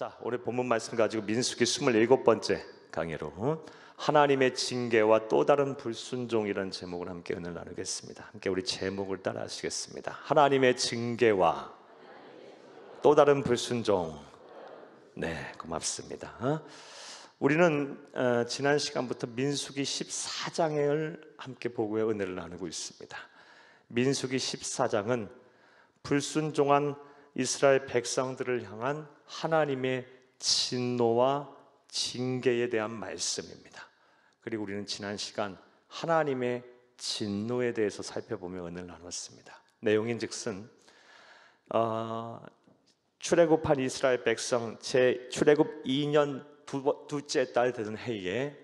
자, 오늘 본문 말씀 가지고 민수기 27번째 강의로 하나님의 징계와 또 다른 불순종이라는 제목을 함께 은혜를 나누겠습니다. 함께 우리 제목을 따라 하시겠습니다. 하나님의 징계와 또 다른 불순종. 네, 고맙습니다. 우리는 지난 시간부터 민수기 14장을 함께 보고의 은혜를 나누고 있습니다. 민수기 14장은 불순종한 이스라엘 백성들을 향한 하나님의 진노와 징계에 대한 말씀입니다. 그리고 우리는 지난 시간 하나님의 진노에 대해서 살펴보며 은혜를 나눴습니다. 내용인즉슨 출애굽한 이스라엘 백성 출애굽 2년 둘째 달 되던 해에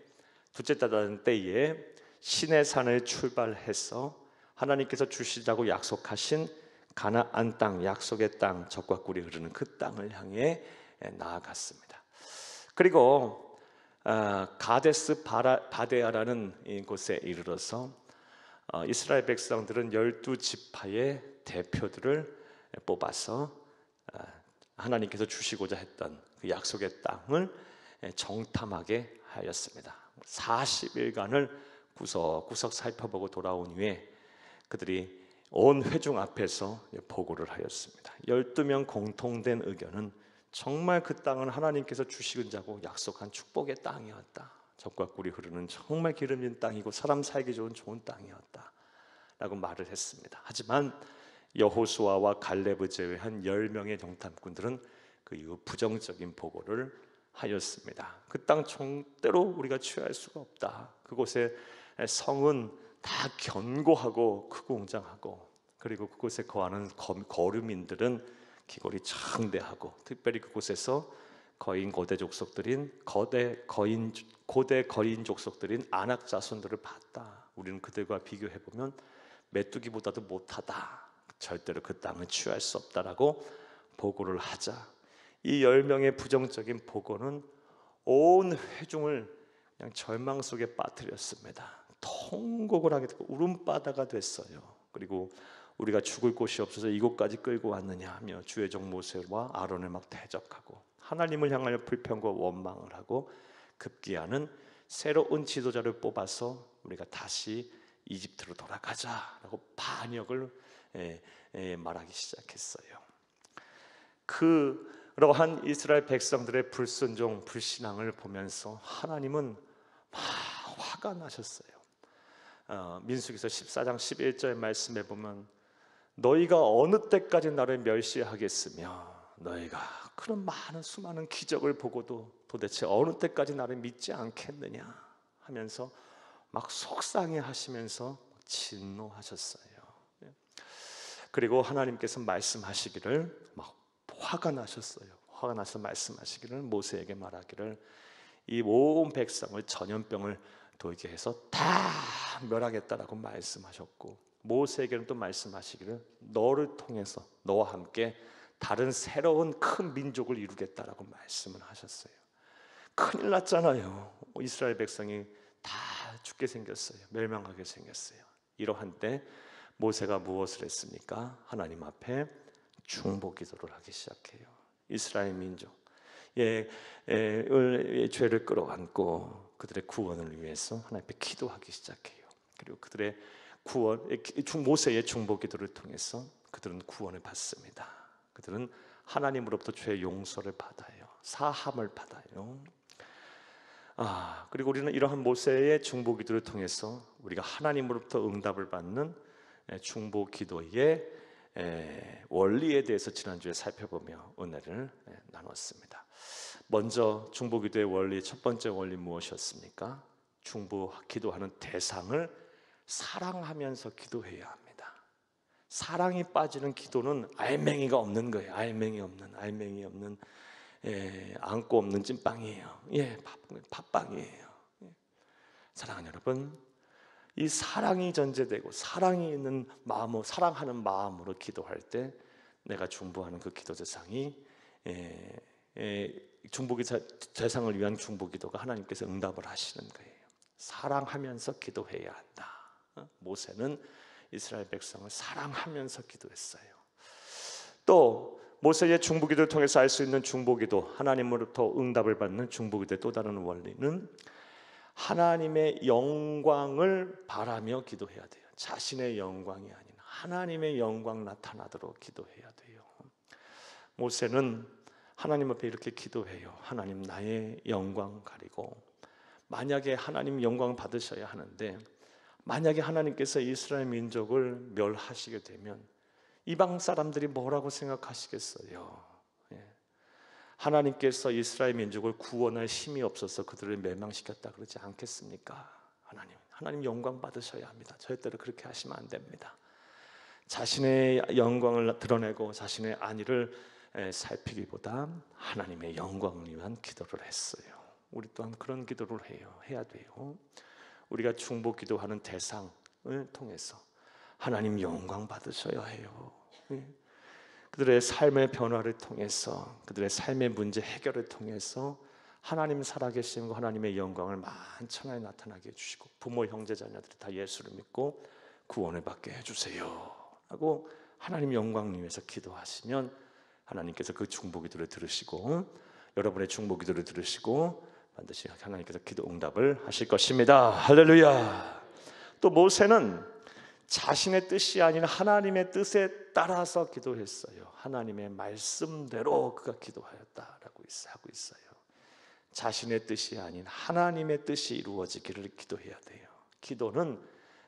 둘째 달 되던 때에 시내산을 출발해서 하나님께서 주시자고 약속하신 가나안 땅, 약속의 땅, 젖과 꿀이 흐르는 그 땅을 향해 나아갔습니다. 그리고 가데스 바데아라는 곳에 이르러서 이스라엘 백성들은 12지파의 대표들을 뽑아서 하나님께서 주시고자 했던 그 약속의 땅을 정탐하게 하였습니다. 40일간을 구석구석 살펴보고 돌아온 후에 그들이 온 회중 앞에서 보고를 하였습니다. 12명 공통된 의견은 정말 그 땅은 하나님께서 주시고자고 약속한 축복의 땅이었다. 젖과 꿀이 흐르는 정말 기름진 땅이고 사람 살기 좋은 좋은 땅이었다 라고 말을 했습니다. 하지만 여호수아와 갈렙을 제외한 10명의 정탐꾼들은 그 이후 부정적인 보고를 하였습니다. 그 땅 절대로 우리가 취할 수가 없다. 그곳의 성은 다 견고하고 크고 웅장하고, 그리고 그곳에 거하는 거류민들은 기골이 장대하고, 특별히 그곳에서 고대 거인 족속들인 아낙 자손들을 봤다. 우리는 그들과 비교해 보면 메뚜기보다도 못하다. 절대로 그 땅을 취할 수 없다라고 보고를 하자, 이 10명의 부정적인 보고는 온 회중을 그냥 절망 속에 빠뜨렸습니다. 통곡을 하게 되고 울음바다가 됐어요. 그리고 우리가 죽을 곳이 없어서 이곳까지 끌고 왔느냐 하며 주의 종 모세와 아론을 막 대적하고 하나님을 향하여 불평과 원망을 하고 급기야는 새로운 지도자를 뽑아서 우리가 다시 이집트로 돌아가자라고 반역을 말하기 시작했어요. 그러한 이스라엘 백성들의 불순종, 불신앙을 보면서 하나님은 막 화가 나셨어요. 민수기서 14장 11절 말씀에 보면 너희가 어느 때까지 나를 멸시하겠으며 너희가 그런 많은 수많은 기적을 보고도 도대체 어느 때까지 나를 믿지 않겠느냐 하면서 막 속상해 하시면서 진노하셨어요. 그리고 하나님께서 말씀하시기를 막 화가 나셨어요. 화가 나서 말씀하시기를 모세에게 말하기를 이 온 백성을 전염병을 돌게 해서 다 멸하겠다라고 말씀하셨고, 모세에게는 또 말씀하시기를 너를 통해서 너와 함께 다른 새로운 큰 민족을 이루겠다라고 말씀을 하셨어요. 큰일 났잖아요. 이스라엘 백성이 다 죽게 생겼어요. 멸망하게 생겼어요. 이러한 때 모세가 무엇을 했습니까? 하나님 앞에 중보 기도를 하기 시작해요. 이스라엘 민족 죄를 끌어안고 그들의 구원을 위해서 하나님 앞에 기도하기 시작해요. 그리고 그들의 모세의 중보 기도를 통해서 그들은 구원을 받습니다. 그들은 하나님으로부터 죄 용서를 받아요. 사함을 받아요. 그리고 우리는 이러한 모세의 중보 기도를 통해서 우리가 하나님으로부터 응답을 받는 중보 기도의 원리에 대해서 지난주에 살펴보며 은혜를 나눴습니다. 먼저 중보 기도의 원리, 첫 번째 원리 무엇이었습니까? 중보 기도하는 대상을 사랑하면서 기도해야 합니다. 사랑이 빠지는 기도는 알맹이가 없는 거예요. 알맹이 없는 안고 없는 찐빵이에요. 팥빵이에요. 사랑하는 여러분, 이 사랑이 전제되고 사랑이 있는 마음으로, 사랑하는 마음으로 기도할 때 내가 중보하는 그 기도 대상이 중보 대상을 위한 중보 기도가 하나님께서 응답을 하시는 거예요. 사랑하면서 기도해야 한다. 모세는 이스라엘 백성을 사랑하면서 기도했어요. 또 모세의 중보기도를 통해서 알 수 있는 중보기도, 하나님으로부터 응답을 받는 중보기도의 또 다른 원리는 하나님의 영광을 바라며 기도해야 돼요. 자신의 영광이 아닌 하나님의 영광 나타나도록 기도해야 돼요. 모세는 하나님 앞에 이렇게 기도해요. 하나님, 나의 영광 가리고, 만약에 하나님 영광 받으셔야 하는데 만약에 하나님께서 이스라엘 민족을 멸하시게 되면 이방 사람들이 뭐라고 생각하시겠어요? 하나님께서 이스라엘 민족을 구원할 힘이 없어서 그들을 멸망시켰다 그러지 않겠습니까? 하나님 영광 받으셔야 합니다. 절대로 그렇게 하시면 안 됩니다. 자신의 영광을 드러내고 자신의 안위를 살피기보다 하나님의 영광을 위한 기도를 했어요. 우리 또한 그런 기도를 해야 돼요. 우리가 중보 기도하는 대상을 통해서 하나님 영광 받으셔야 해요. 그들의 삶의 변화를 통해서, 그들의 삶의 문제 해결을 통해서 하나님 살아계신 하나님의 영광을 만천하에 나타나게 해주시고, 부모, 형제, 자녀들이 다 예수를 믿고 구원을 받게 해주세요 하고 하나님 영광을 위해서 기도하시면 하나님께서 그 중보기도를 들으시고, 여러분의 중보기도를 들으시고 반드시 하나님께서 기도 응답을 하실 것입니다. 할렐루야. 또 모세는 자신의 뜻이 아닌 하나님의 뜻에 따라서 기도했어요. 하나님의 말씀대로 그가 기도하였다라고 하고 있어요. 자신의 뜻이 아닌 하나님의 뜻이 이루어지기를 기도해야 돼요. 기도는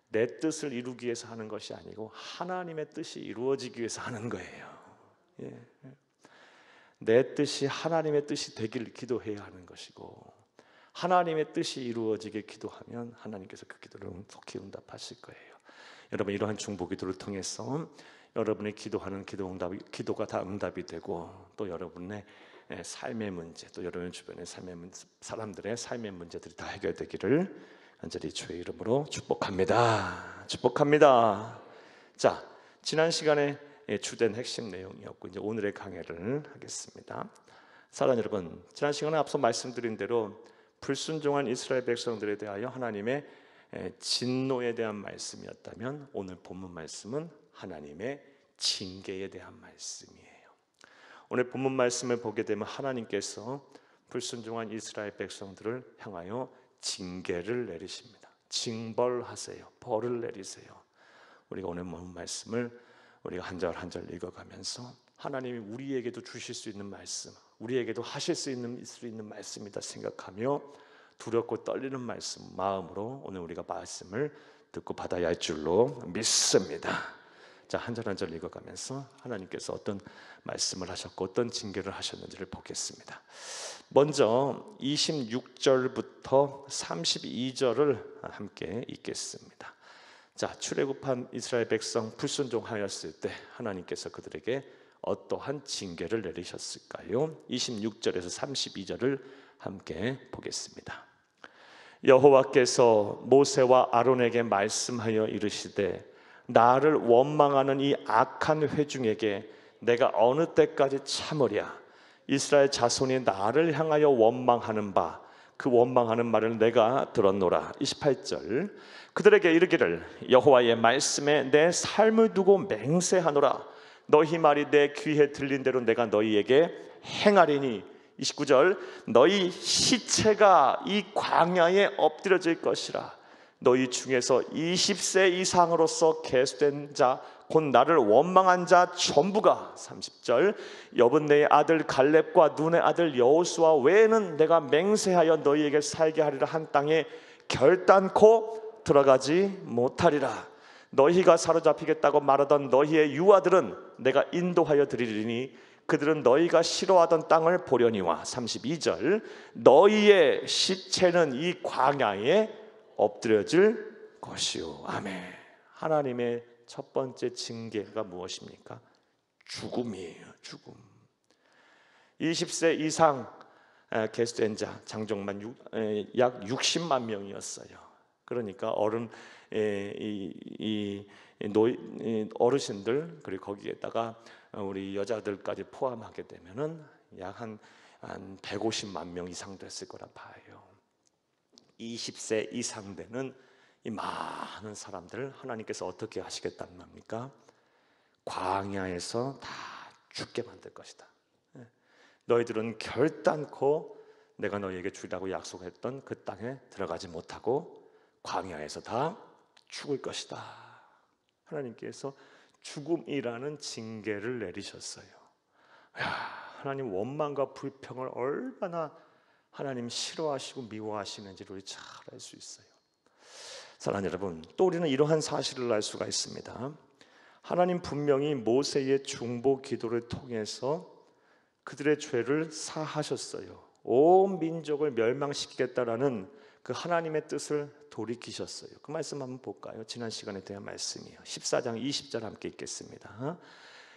내 뜻을 이루기 위해서 하는 것이 아니고 하나님의 뜻이 이루어지기 위해서 하는 거예요. 내 뜻이 하나님의 뜻이 되기를 기도해야 하는 것이고, 하나님의 뜻이 이루어지게 기도하면 하나님께서 그 기도를 속히 응답하실 거예요. 여러분, 이러한 중보기도를 통해서 여러분이 기도하는 기도가 다 응답이 되고, 또 여러분의 삶의 문제, 또 여러분 주변의 사람들의 삶의 문제들이 다 해결되기를 간절히 주의 이름으로 축복합니다. 축복합니다. 자, 지난 시간에 주된 핵심 내용이었고, 이제 오늘의 강해를 하겠습니다. 사랑하는 여러분, 지난 시간에 앞서 말씀드린 대로 불순종한 이스라엘 백성들에 대하여 하나님의 진노에 대한 말씀이었다면, 오늘 본문 말씀은 하나님의 징계에 대한 말씀이에요. 오늘 본문 말씀을 보게 되면 하나님께서 불순종한 이스라엘 백성들을 향하여 징계를 내리십니다. 징벌하세요. 벌을 내리세요. 우리가 오늘 본문 말씀을 우리가 한 절 한 절 읽어가면서 하나님이 우리에게도 주실 수 있는 말씀, 우리에게도 하실 수 있는 말씀이다 생각하며 두렵고 떨리는 말씀 마음으로 오늘 우리가 말씀을 듣고 받아야 할 줄로 믿습니다. 자, 한 절 한 절 읽어가면서 하나님께서 어떤 말씀을 하셨고 어떤 징계를 하셨는지를 보겠습니다. 먼저 26절부터 32절을 함께 읽겠습니다. 자, 출애굽한 이스라엘 백성 불순종하였을 때 하나님께서 그들에게 어떠한 징계를 내리셨을까요? 26절에서 32절을 함께 보겠습니다. 여호와께서 모세와 아론에게 말씀하여 이르시되, 나를 원망하는 이 악한 회중에게 내가 어느 때까지 참으랴? 이스라엘 자손이 나를 향하여 원망하는 바, 그 원망하는 말을 내가 들었노라. 28절, 그들에게 이르기를, 여호와의 말씀에 내 삶을 두고 맹세하노라. 너희 말이 내 귀에 들린 대로 내가 너희에게 행하리니. 29절, 너희 시체가 이 광야에 엎드려질 것이라. 너희 중에서 20세 이상으로서 계수된 자, 곧 나를 원망한 자 전부가. 30절, 여분네의 아들 갈렙과 눈의 아들 여호수아 외에는 내가 맹세하여 너희에게 살게 하리라 한 땅에 결단코 들어가지 못하리라. 너희가 사로잡히겠다고 말하던 너희의 유아들은 내가 인도하여 드리리니 그들은 너희가 싫어하던 땅을 보려니와. 32절, 너희의 시체는 이 광야에 엎드려질 것이요. 아멘. 하나님의 첫 번째 징계가 무엇입니까? 죽음이에요. 죽음. 20세 이상 계수된 자 장정만 약 60만 명이었어요. 그러니까 어르신들, 그리고 거기에다가 우리 여자들까지 포함하게 되면은 약 한 150만 명 이상 됐을 거라 봐요. 20세 이상 되는 이 많은 사람들을 하나님께서 어떻게 하시겠다는 겁니까? 광야에서 다 죽게 만들 것이다. 너희들은 결단코 내가 너희에게 주리라고 약속했던 그 땅에 들어가지 못하고 광야에서 다 죽을 것이다. 하나님께서 죽음이라는 징계를 내리셨어요. 하나님 원망과 불평을 얼마나 하나님 싫어하시고 미워하시는지를 우리 잘 알 수 있어요. 사랑하는 여러분, 또 우리는 이러한 사실을 알 수가 있습니다. 하나님 분명히 모세의 중보 기도를 통해서 그들의 죄를 사하셨어요. 온 민족을 멸망시키겠다라는 그 하나님의 뜻을 돌이키셨어요. 그 말씀 한번 볼까요? 지난 시간에 대한 말씀이에요. 14장 20절 함께 읽겠습니다.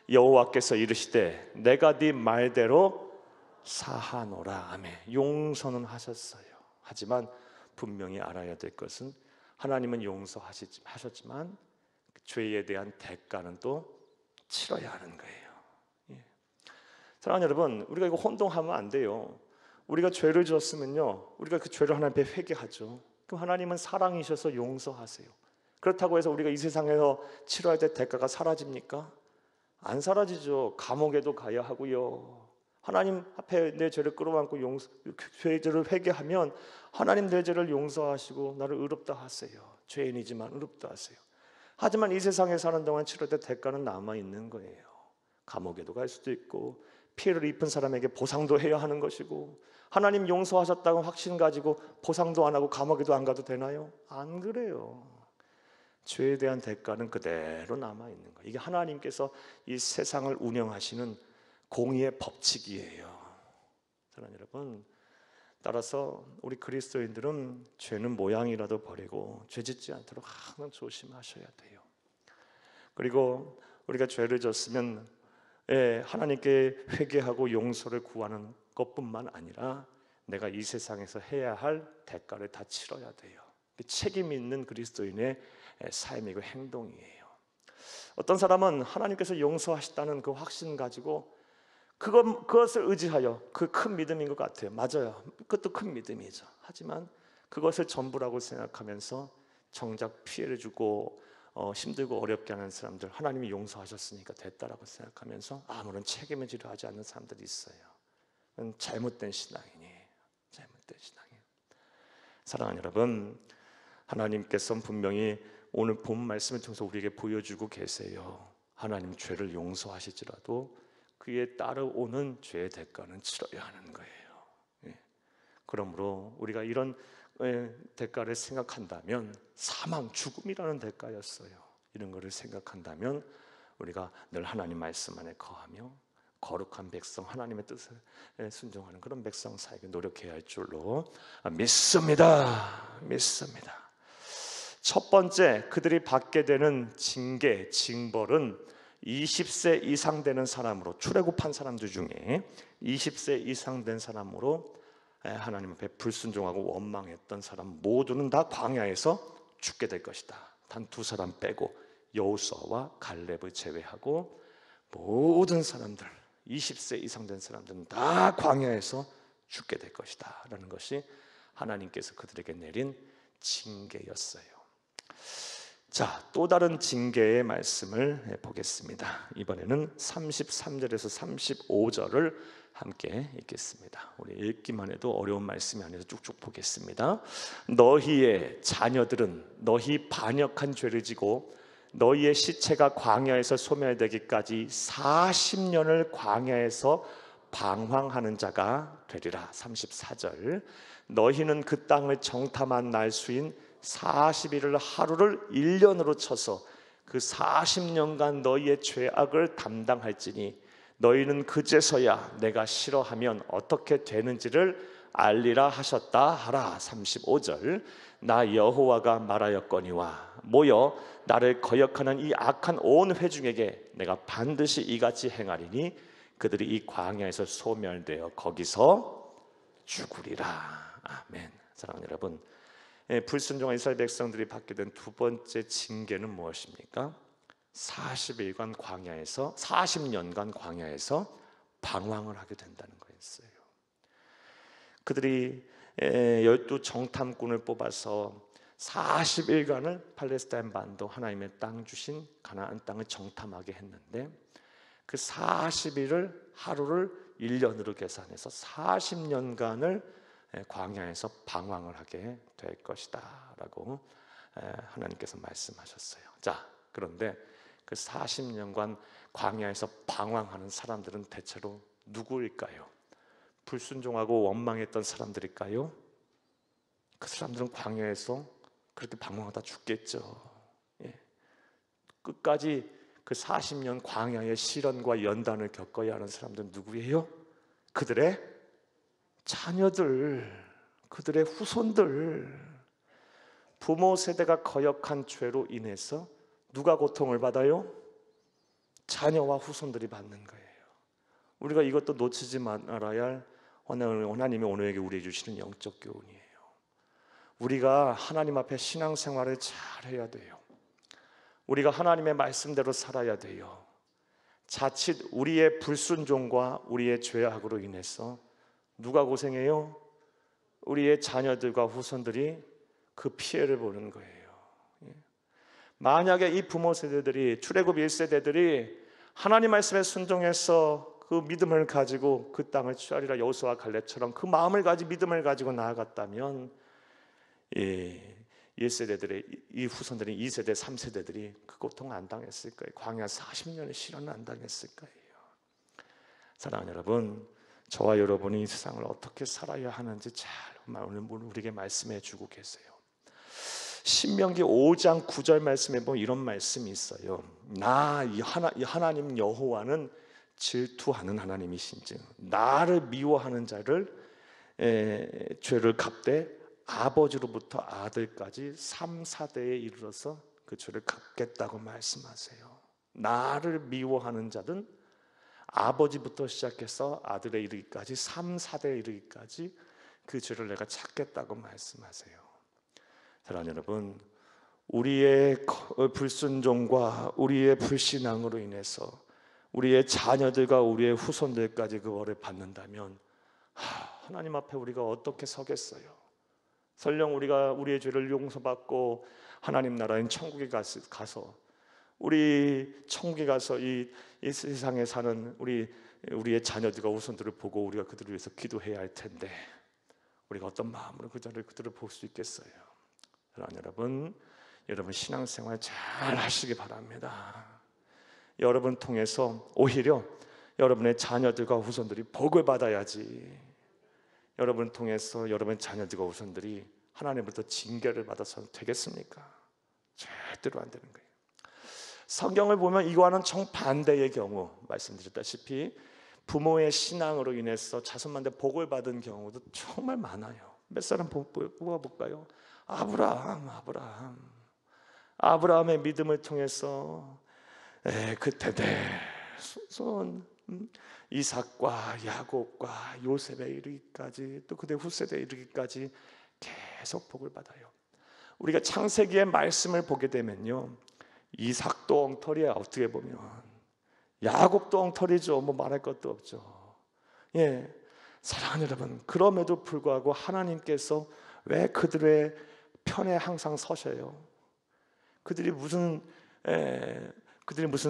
여호와께서 이르시되 내가 네 말대로 사하노라. 아멘. 용서는 하셨어요. 하지만 분명히 알아야 될 것은 하나님은 용서하셨지만 죄에 대한 대가는 또 치러야 하는 거예요. 사랑하는 여러분, 우리가 이거 혼동하면 안 돼요. 우리가 죄를 지었으면요, 우리가 그 죄를 하나님 앞에 회개하죠. 그럼 하나님은 사랑이셔서 용서하세요. 그렇다고 해서 우리가 이 세상에서 치러야 될 대가가 사라집니까? 안 사라지죠. 감옥에도 가야 하고요. 하나님 앞에 내 죄를 끌어안고 죄를 회개하면 하나님 내 죄를 용서하시고 나를 의롭다 하세요. 죄인이지만 의롭다 하세요. 하지만 이 세상에 사는 동안 치러야 될 대가는 남아있는 거예요. 감옥에도 갈 수도 있고 피해를 입은 사람에게 보상도 해야 하는 것이고, 하나님 용서하셨다고 확신 가지고 보상도 안 하고 감옥에도 안 가도 되나요? 안 그래요. 죄에 대한 대가는 그대로 남아있는 거예요. 이게 하나님께서 이 세상을 운영하시는 공의의 법칙이에요. 사랑하는 여러분, 따라서 우리 그리스도인들은 죄는 모양이라도 버리고 죄 짓지 않도록 항상 조심하셔야 돼요. 그리고 우리가 죄를 졌으면 하나님께 회개하고 용서를 구하는 것뿐만 아니라 내가 이 세상에서 해야 할 대가를 다 치러야 돼요. 책임 있는 그리스도인의 삶이고 행동이에요. 어떤 사람은 하나님께서 용서하시다는 그 확신 가지고 그것을 의지하여, 그 큰 믿음인 것 같아요. 맞아요. 그것도 큰 믿음이죠. 하지만 그것을 전부라고 생각하면서 정작 피해를 주고 힘들고 어렵게 하는 사람들, 하나님이 용서하셨으니까 됐다라고 생각하면서 아무런 책임을 지려 하지 않는 사람들이 있어요. 그건 잘못된 신앙이에요. 잘못된 신앙이에요. 사랑하는 여러분, 하나님께서는 분명히 오늘 본 말씀을 통해서 우리에게 보여주고 계세요. 하나님 죄를 용서하실지라도 그에 따라오는 죄의 대가는 치러야 하는 거예요. 그러므로 우리가 이런 대가를 생각한다면, 사망, 죽음이라는 대가였어요. 이런 것을 생각한다면 우리가 늘 하나님 말씀 안에 거하며 거룩한 백성, 하나님의 뜻을 순종하는 그런 백성 사에게 노력해야 할 줄로 믿습니다. 믿습니다. 첫 번째, 그들이 받게 되는 징계, 징벌은 20세 이상 되는 사람으로, 출애굽한 사람들 중에 20세 이상 된 사람으로 하나님 앞에 불순종하고 원망했던 사람 모두는 다 광야에서 죽게 될 것이다. 단 두 사람 빼고 여호수아와 갈렙을 제외하고 모든 사람들, 20세 이상 된 사람들은 다 광야에서 죽게 될 것이다 라는 것이 하나님께서 그들에게 내린 징계였어요. 자, 또 다른 징계의 말씀을 보겠습니다. 이번에는 33절에서 35절을 함께 읽겠습니다. 우리 읽기만 해도 어려운 말씀이 아니라서 쭉쭉 보겠습니다. 너희의 자녀들은 너희 반역한 죄를 지고 너희의 시체가 광야에서 소멸되기까지 40년을 광야에서 방황하는 자가 되리라. 34절, 너희는 그 땅을 정탐한 날 수인 40일을 하루를 1년으로 쳐서 그 40년간 너희의 죄악을 담당할지니 너희는 그제서야 내가 싫어하면 어떻게 되는지를 알리라 하셨다 하라. 35절, 나 여호와가 말하였거니와 모여 나를 거역하는 이 악한 온 회중에게 내가 반드시 이같이 행하리니 그들이 이 광야에서 소멸되어 거기서 죽으리라. 아멘. 사랑하는 여러분, 불순종한 이스라엘 백성들이 받게 된 두 번째 징계는 무엇입니까? 40일간 광야에서, 40년간 광야에서 방황을 하게 된다는 거였어요. 그들이 12 정탐꾼을 뽑아서 40일간을 팔레스타인 반도, 하나님의 땅 주신 가나안 땅을 정탐하게 했는데 그 40일을 하루를 1년으로 계산해서 40년간을 광야에서 방황을 하게 될 것이다 라고 하나님께서 말씀하셨어요. 자, 그런데 그 40년간 광야에서 방황하는 사람들은 대체로 누구일까요? 불순종하고 원망했던 사람들일까요? 그 사람들은 광야에서 그렇게 방황하다 죽겠죠. 예. 끝까지 그 40년 광야의 시련과 연단을 겪어야 하는 사람들은 누구예요? 그들의 자녀들, 그들의 후손들. 부모 세대가 거역한 죄로 인해서 누가 고통을 받아요? 자녀와 후손들이 받는 거예요. 우리가 이것도 놓치지 말아야 할 하나님이 오늘에게 우리에게 주시는 영적 교훈이에요. 우리가 하나님 앞에 신앙생활을 잘 해야 돼요. 우리가 하나님의 말씀대로 살아야 돼요. 자칫 우리의 불순종과 우리의 죄악으로 인해서 누가 고생해요? 우리의 자녀들과 후손들이 그 피해를 보는 거예요. 만약에 이 부모 세대들이, 출애굽 1세대들이 하나님 말씀에 순종해서 그 믿음을 가지고 그 땅을 취하리라 여호수아와 갈렙처럼 그 마음을 가지고 믿음을 가지고 나아갔다면 1세대들의 이 후손들이 2세대, 3세대들이 그 고통 안 당했을 거예요. 광야 40년의 시련을 안 당했을 거예요. 사랑하는 여러분, 저와 여러분이 이 세상을 어떻게 살아야 하는지 잘 오늘 우리에게 말씀해 주고 계세요. 신명기 5장 9절 말씀에 보면 이런 말씀이 있어요. 하나님 여호와는 질투하는 하나님이신즉 나를 미워하는 자를 죄를 갚되 아버지로부터 아들까지 3, 4대에 이르러서 그 죄를 갚겠다고 말씀하세요. 나를 미워하는 자는 아버지부터 시작해서 아들에 이르기까지 3, 4대에 이르기까지 그 죄를 내가 찾겠다고 말씀하세요. 사랑하는 여러분, 우리의 불순종과 우리의 불신앙으로 인해서 우리의 자녀들과 우리의 후손들까지 그 벌을 받는다면 하나님 앞에 우리가 어떻게 서겠어요? 설령 우리가 우리의 죄를 용서받고 하나님 나라인 천국에 가서 우리 천국에 가서 이 세상에 사는 우리의 자녀들과 후손들을 보고 우리가 그들을 위해서 기도해야 할 텐데 우리가 어떤 마음으로 그들을 볼 수 있겠어요? 여러분 신앙생활 잘 하시기 바랍니다. 여러분 통해서 오히려 여러분의 자녀들과 후손들이 복을 받아야지, 여러분 통해서 여러분의 자녀들과 후손들이 하나님으로부터 징계를 받아서는 되겠습니까? 절대로 안 되는 거예요. 성경을 보면 이거와는 정반대의 경우, 말씀드렸다시피 부모의 신앙으로 인해서 자손만대 복을 받은 경우도 정말 많아요. 몇 사람 뽑아볼까요? 아브라함의 믿음을 통해서 그때 대손 이삭과 야곱과 요셉에 이르기까지 또 그대 후세대에 이르기까지 계속 복을 받아요. 우리가 창세기의 말씀을 보게 되면요, 이삭도 엉터리야. 어떻게 보면 야곱도 엉터리죠. 뭐 말할 것도 없죠. 사랑하는 여러분, 그럼에도 불구하고 하나님께서 왜 그들의 편에 항상 서셔요? 그들이 무슨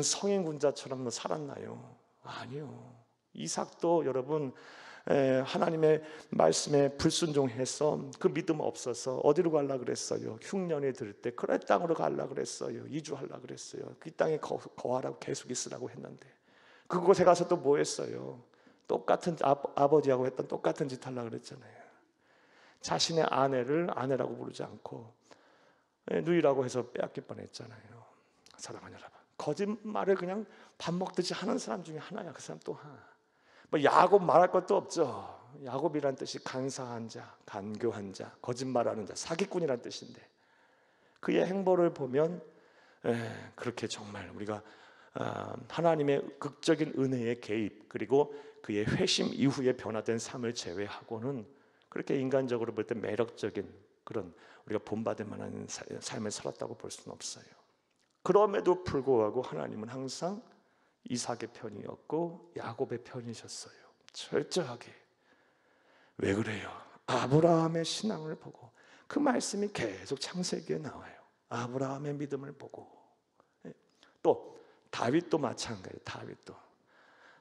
성인군자처럼 살았나요? 아니요. 이삭도 여러분 하나님의 말씀에 불순종해서 그 믿음 없어서 어디로 가려고 그랬어요? 흉년이 들 때 그랄 땅으로 가려고 그랬어요. 이주하려고 그랬어요. 그 땅에 거하라고 계속 있으라고 했는데 그곳에 가서 또 뭐 했어요? 똑같은 아버지하고 했던 똑같은 짓 하려고 그랬잖아요. 자신의 아내를 아내라고 부르지 않고 누이라고 해서 빼앗길 뻔했잖아요. 사랑하는 여러분, 거짓말을 그냥 밥 먹듯이 하는 사람 중에 하나야. 그 사람 또 하나. 뭐 야곱 말할 것도 없죠. 야곱이란 뜻이 간사한 자, 간교한 자, 거짓말하는 자, 사기꾼이란 뜻인데 그의 행보를 보면 그렇게 정말 우리가 하나님의 극적인 은혜의 개입 그리고 그의 회심 이후에 변화된 삶을 제외하고는 그렇게 인간적으로 볼 때 매력적인 그런 우리가 본받을 만한 삶을 살았다고 볼 수는 없어요. 그럼에도 불구하고 하나님은 항상 이삭의 편이었고 야곱의 편이셨어요. 철저하게. 왜 그래요? 아브라함의 신앙을 보고 그 말씀이 계속 창세기에 나와요. 아브라함의 믿음을 보고. 또 다윗도 마찬가지예요.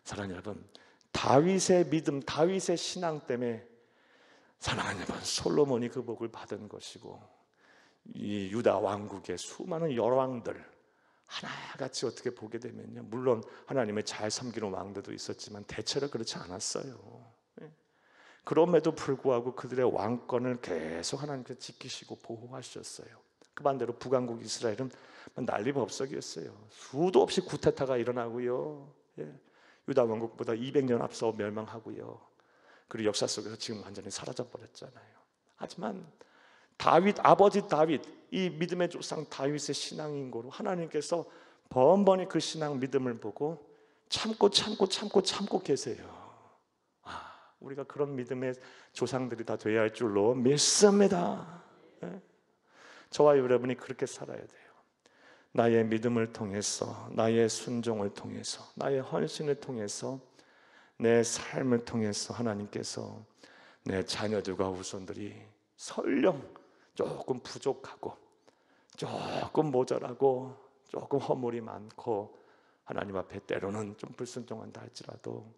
사랑하는 여러분, 다윗의 믿음, 다윗의 신앙 때문에 사랑하는 여러분, 솔로몬이 그 복을 받은 것이고, 이 유다 왕국의 수많은 열왕들 하나같이 어떻게 보게 되면요, 물론 하나님을 잘 섬기는 왕들도 있었지만 대체로 그렇지 않았어요. 그럼에도 불구하고 그들의 왕권을 계속 하나님께서 지키시고 보호하셨어요. 그 반대로 북왕국 이스라엘은 난리법석이었어요. 수도 없이 쿠데타가 일어나고요, 유다 왕국보다 200년 앞서 멸망하고요, 그리고 역사 속에서 지금 완전히 사라져 버렸잖아요. 하지만 다윗, 아버지 다윗, 이 믿음의 조상 다윗의 신앙인 거로 하나님께서 번번이 그 신앙 믿음을 보고 참고 계세요. 우리가 그런 믿음의 조상들이 다 되어야 할 줄로 믿습니다. 저와 여러분이 그렇게 살아야 돼요. 나의 믿음을 통해서, 나의 순종을 통해서, 나의 헌신을 통해서, 내 삶을 통해서 하나님께서 내 자녀들과 후손들이 설령 조금 부족하고 조금 모자라고 조금 허물이 많고 하나님 앞에 때로는 좀 불순종한다 할지라도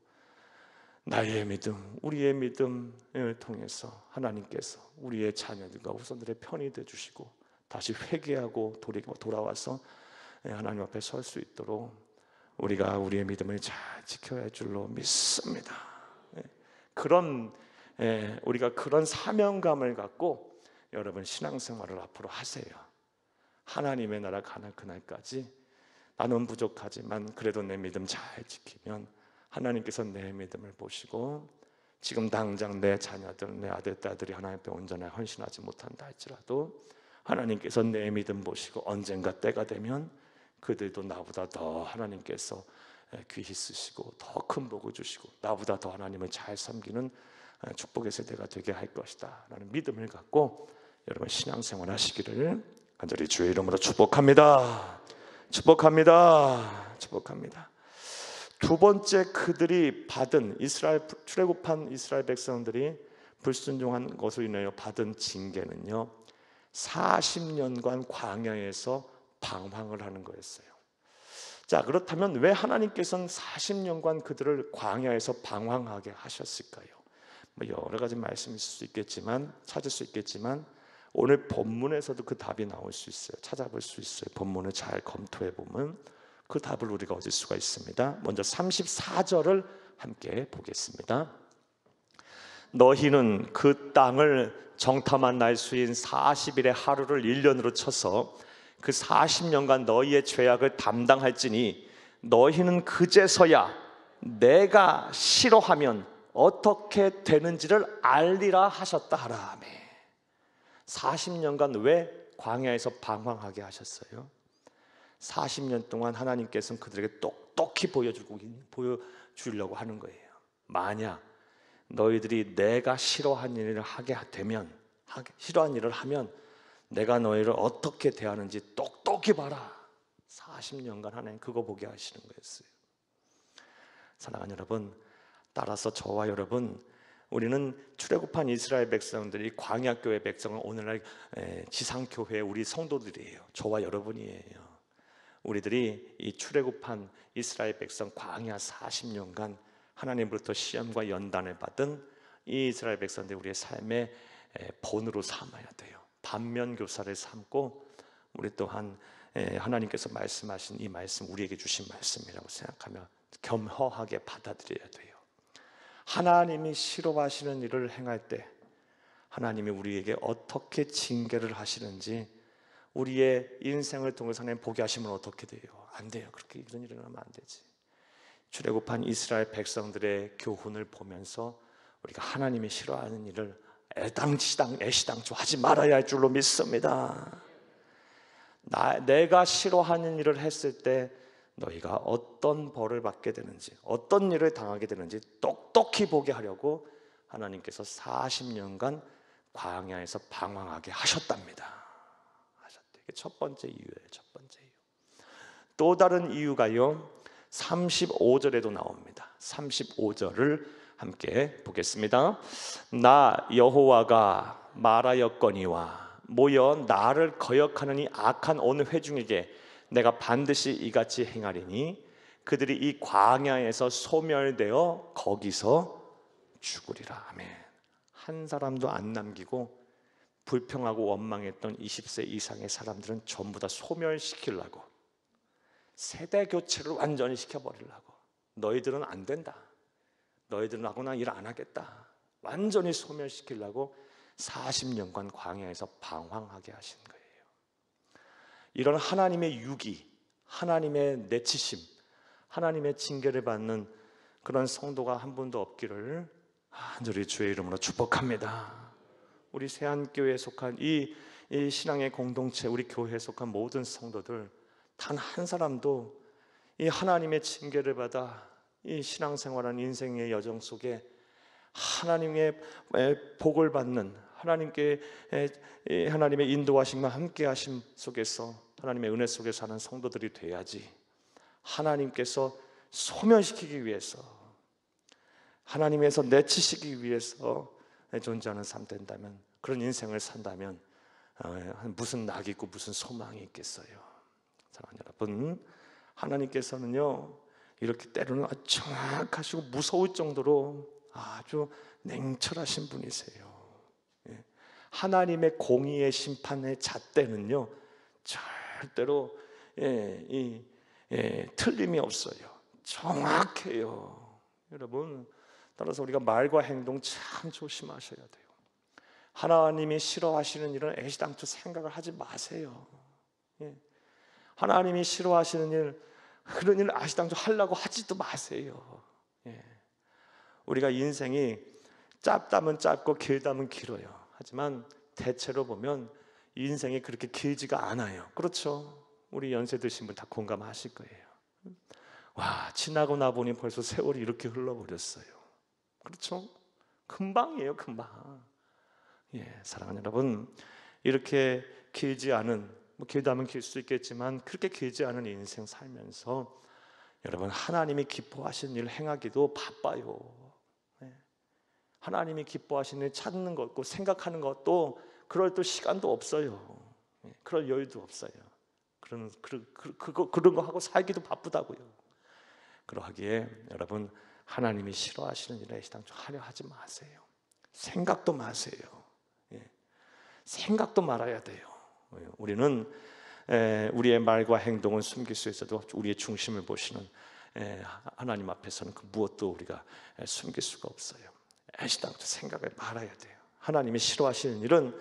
나의 믿음, 우리의 믿음을 통해서 하나님께서 우리의 자녀들과 후손들의 편이 되어주시고 다시 회개하고 돌아와서 하나님 앞에 설 수 있도록 우리가 우리의 믿음을 잘 지켜야 할 줄로 믿습니다. 우리가 그런 사명감을 갖고 여러분 신앙생활을 앞으로 하세요. 하나님의 나라 가는 그날까지 나는 부족하지만 그래도 내 믿음 잘 지키면 하나님께서 내 믿음을 보시고 지금 당장 내 자녀들, 내 아들, 딸들이 하나님 앞에 온전하게 헌신하지 못한다 할지라도 하나님께서 내 믿음 보시고 언젠가 때가 되면 그들도 나보다 더 하나님께서 귀히 쓰시고 더 큰 복을 주시고 나보다 더 하나님을 잘 섬기는 축복의 세대가 되게 할 것이다 라는 믿음을 갖고 여러분 신앙생활 하시기를 간절히 주의 이름으로 축복합니다. 축복합니다. 축복합니다. 두 번째, 그들이 받은 출애굽한 이스라엘 백성들이 불순종한 것으로 인하여 받은 징계는요 40년간 광야에서 방황을 하는 거였어요. 자, 그렇다면 왜 하나님께서는 40년간 그들을 광야에서 방황하게 하셨을까요? 여러 가지 말씀이 있을 수 있겠지만 찾을 수 있겠지만 오늘 본문에서도 그 답이 나올 수 있어요. 찾아볼 수 있어요. 본문을 잘 검토해 보면 그 답을 우리가 얻을 수가 있습니다. 먼저 34절을 함께 보겠습니다. 너희는 그 땅을 정탐한 날 수인 40일의 하루를 1년으로 쳐서 그 40년간 너희의 죄악을 담당할지니 너희는 그제서야 내가 싫어하면 어떻게 되는지를 알리라 하셨다 하라. 40년간 왜 광야에서 방황하게 하셨어요? 40년 동안 하나님께서는 그들에게 똑똑히 보여주려고 하는 거예요. 만약 너희들이 내가 싫어하는 일을 싫어하는 일을 하면 내가 너희를 어떻게 대하는지 똑똑히 봐라. 40년간 하나님 그거 보게 하시는 거였어요. 사랑하는 여러분, 따라서 저와 여러분, 우리는 출애굽한 이스라엘 백성들이 광야교회 백성은 오늘날 지상교회 우리 성도들이에요. 저와 여러분이에요. 우리들이 이 출애굽한 이스라엘 백성 광야 40년간 하나님으로부터 시험과 연단을 받은 이 이스라엘 백성들 우리의 삶의 본으로 삼아야 돼요. 반면교사를 삼고 우리 또한 하나님께서 말씀하신 이 말씀 우리에게 주신 말씀이라고 생각하며 겸허하게 받아들여야 돼요. 하나님이 싫어하시는 일을 행할 때 하나님이 우리에게 어떻게 징계를 하시는지 우리의 인생을 통해서 하나님 보게 하시면 어떻게 돼요? 안 돼요. 그렇게 이런 일이 일어나면 안 되지. 출애굽한 이스라엘 백성들의 교훈을 보면서 우리가 하나님이 싫어하는 일을 애시당초 하지 말아야 할 줄로 믿습니다. 내가 싫어하는 일을 했을 때 너희가 어떤 벌을 받게 되는지, 어떤 일을 당하게 되는지 똑똑히 보게 하려고 하나님께서 40년간 광야에서 방황하게 하셨답니다. 이게 첫 번째 이유예요. 첫 번째 이유. 또 다른 이유가요 35절에도 나옵니다. 35절을 함께 보겠습니다. 나 여호와가 말하였거니와 모여 나를 거역하느니 악한 어느 회중에게 내가 반드시 이같이 행하리니 그들이 이 광야에서 소멸되어 거기서 죽으리라. 아멘. 한 사람도 안 남기고 불평하고 원망했던 20세 이상의 사람들은 전부 다 소멸시키려고, 세대 교체를 완전히 시켜버리려고, 너희들은 안 된다, 너희들은 하고 난 일 안 하겠다, 완전히 소멸시키려고 40년간 광야에서 방황하게 하신 거예요. 이런 하나님의 유기, 하나님의 내치심, 하나님의 징계를 받는 그런 성도가 한 분도 없기를 간절히 주의 이름으로 축복합니다. 우리 세안교회에 속한 이 신앙의 공동체, 우리 교회에 속한 모든 성도들 단 한 사람도 이 하나님의 징계를 받아 이 신앙생활한 인생의 여정 속에 하나님의 복을 받는, 하나님의 인도하심과 함께하심 속에서, 하나님의 은혜 속에 사는 성도들이 돼야지, 하나님께서 소멸시키기 위해서, 하나님에서 내치시기 위해서 존재하는 삶 된다면, 그런 인생을 산다면 무슨 낙이 있고 무슨 소망이 있겠어요. 사랑하는 여러분, 하나님께서는요 이렇게 때로는 정확하시고 무서울 정도로 아주 냉철하신 분이세요. 하나님의 공의의 심판의 잣대는요 절대로 틀림이 없어요. 정확해요. 여러분, 따라서 우리가 말과 행동 참 조심하셔야 돼요. 하나님이 싫어하시는 일은 애시당초 생각을 하지 마세요. 하나님이 싫어하시는 일, 그런 일을 애시당초 하려고 하지도 마세요. 우리가 인생이 짧다면 짧고 길다면 길어요. 하지만 대체로 보면 인생이 그렇게 길지가 않아요. 그렇죠? 우리 연세 드신 분 다 공감하실 거예요. 와, 지나고 나 보니 벌써 세월이 이렇게 흘러버렸어요. 그렇죠? 금방이에요, 금방. 사랑하는 여러분, 이렇게 길지 않은, 길다면 길 수 있겠지만 그렇게 길지 않은 인생 살면서 여러분, 하나님이 기뻐하시는 일을 행하기도 바빠요. 하나님이 기뻐하시는 일 찾는 것도, 생각하는 것도 그럴 또 시간도 없어요. 그럴 여유도 없어요. 그런 거 하고 살기도 바쁘다고요. 그러하기에 여러분, 하나님이 싫어하시는 일을 애시당초 하려 하지 마세요. 생각도 마세요. 생각도 말아야 돼요. 우리는 우리의 말과 행동은 숨길 수 있어도 우리의 중심을 보시는 하나님 앞에서는 그 무엇도 우리가 숨길 수가 없어요. 애시당초 생각을 말아야 돼요. 하나님이 싫어하시는 일은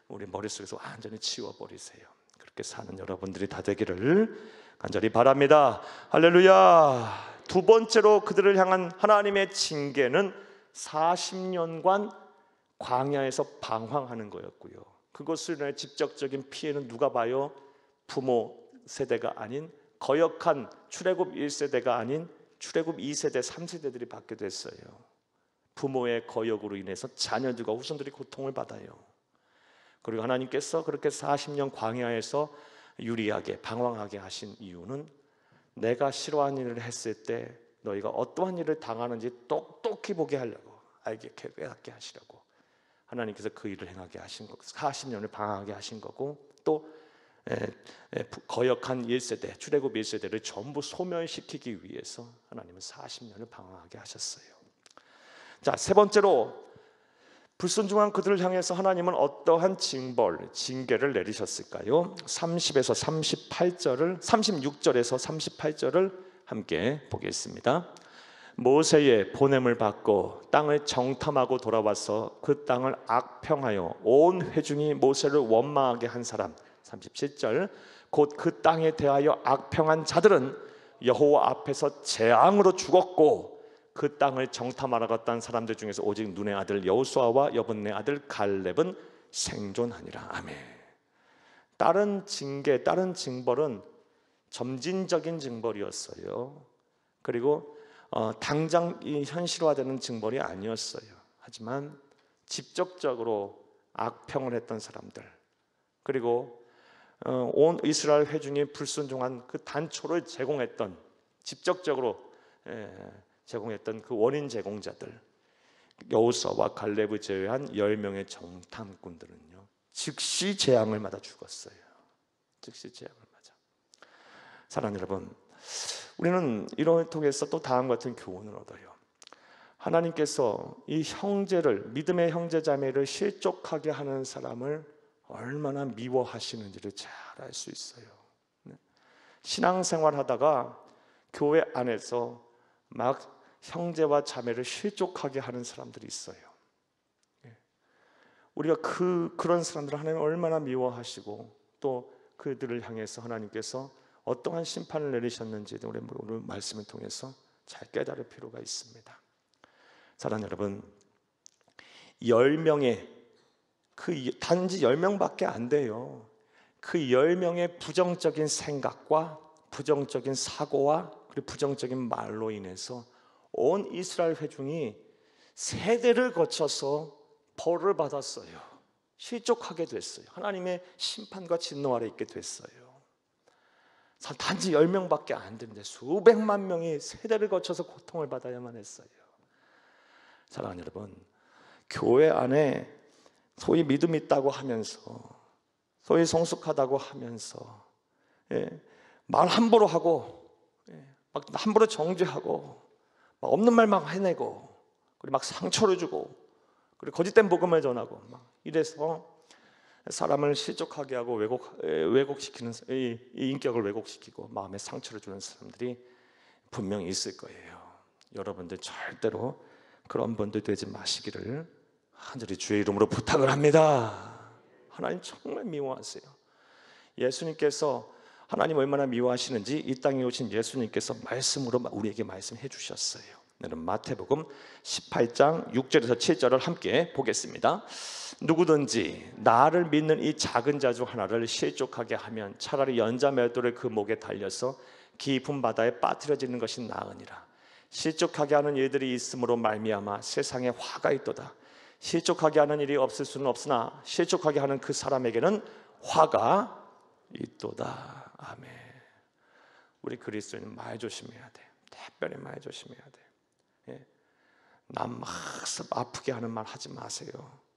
우리 머릿속에서 완전히 지워버리세요. 그렇게 사는 여러분들이 다 되기를 간절히 바랍니다. 할렐루야. 두 번째로 그들을 향한 하나님의 징계는 40년간 광야에서 방황하는 거였고요. 그것을 인해 직접적인 피해는 누가 봐요? 부모 세대가 아닌, 거역한 출애굽 1세대가 아닌 출애굽 2세대, 3세대들이 받게 됐어요. 부모의 거역으로 인해서 자녀들과 후손들이 고통을 받아요. 그리고 하나님께서 그렇게 40년 광야에서 유리하게 방황하게 하신 이유는 내가 싫어하는 일을 했을 때 너희가 어떠한 일을 당하는지 똑똑히 보게 하려고, 알게 깨닫게 하시려고 하나님께서 그 일을 행하게 하신 거고, 40년을 방황하게 하신 거고, 또 거역한 1세대, 출애굽 1세대를 전부 소멸시키기 위해서 하나님은 40년을 방황하게 하셨어요. 자, 세 번째로 불순종한 그들을 향해서 하나님은 어떠한 징계를 내리셨을까요? 36절에서 38절을 함께 보겠습니다. 모세의 보냄을 받고 땅을 정탐하고 돌아와서 그 땅을 악평하여 온 회중이 모세를 원망하게 한 사람. 37절, 곧 그 땅에 대하여 악평한 자들은 여호와 앞에서 재앙으로 죽었고 그 땅을 정탐하러 갔던 사람들 중에서 오직 눈의 아들 여호수아와 여분네 아들 갈렙은 생존하니라. 아멘. 다른 징계, 다른 징벌은 점진적인 징벌이었어요. 그리고 당장 현실화되는 징벌이 아니었어요. 하지만 직접적으로 악평을 했던 사람들, 그리고 온 이스라엘 회중이 불순종한 그 단초를 제공했던, 직접적으로 제공했던 그 원인 제공자들, 여호수아와 갈렙을 제외한 10명의 정탐꾼들은요 즉시 재앙을 맞아 죽었어요. 즉시 재앙을 맞아. 사랑하는 여러분, 우리는 이런 통해서 또 다음 같은 교훈을 얻어요. 하나님께서 이 형제를, 믿음의 형제 자매를 실족하게 하는 사람을 얼마나 미워하시는지를 잘 알 수 있어요. 신앙생활 하다가 교회 안에서 막 형제와 자매를 실족하게 하는 사람들이 있어요. 우리가 그런 사람들을 하나님 얼마나 미워하시고 또 그들을 향해서 하나님께서 어떠한 심판을 내리셨는지 우리 오늘 말씀을 통해서 잘 깨달을 필요가 있습니다. 사랑하는 여러분, 10명의 단지 10명밖에 안 돼요. 그 10명의 부정적인 생각과 부정적인 사고와 그리고 부정적인 말로 인해서 온 이스라엘 회중이 세대를 거쳐서 벌을 받았어요. 실족하게 됐어요. 하나님의 심판과 진노 아래 있게 됐어요. 단지 10명밖에 안 되는데 수백만 명이 세대를 거쳐서 고통을 받아야만 했어요. 사랑하는 여러분, 교회 안에 소위 믿음 있다고 하면서, 소위 성숙하다고 하면서, 말 함부로 하고, 막 함부로 정죄하고, 막 없는 말 막 해내고, 그리고 막 상처를 주고, 그리고 거짓된 복음을 전하고, 막 이래서 사람을 실족하게 하고 왜곡시키는, 이 인격을 왜곡시키고 마음에 상처를 주는 사람들이 분명히 있을 거예요. 여러분들 절대로 그런 분들 되지 마시기를 간절히 주의 이름으로 부탁을 합니다. 하나님 정말 미워하세요. 예수님께서 하나님 얼마나 미워하시는지 이 땅에 오신 예수님께서 말씀으로 우리에게 말씀해 주셨어요. 오늘은 마태복음 18장 6절에서 7절을 함께 보겠습니다. 누구든지 나를 믿는 이 작은 자 중 하나를 실족하게 하면 차라리 연자 맷돌을 그 목에 달려서 깊은 바다에 빠뜨려지는 것이 나으니라. 실족하게 하는 일들이 있음으로 말미암아 세상에 화가 있도다. 실족하게 하는 일이 없을 수는 없으나 실족하게 하는 그 사람에게는 화가 있도다. 아멘. 우리 그리스도인은 말 조심해야 돼. 특별히 말 조심해야 돼. 남 막 아프게 하는 말 하지 마세요.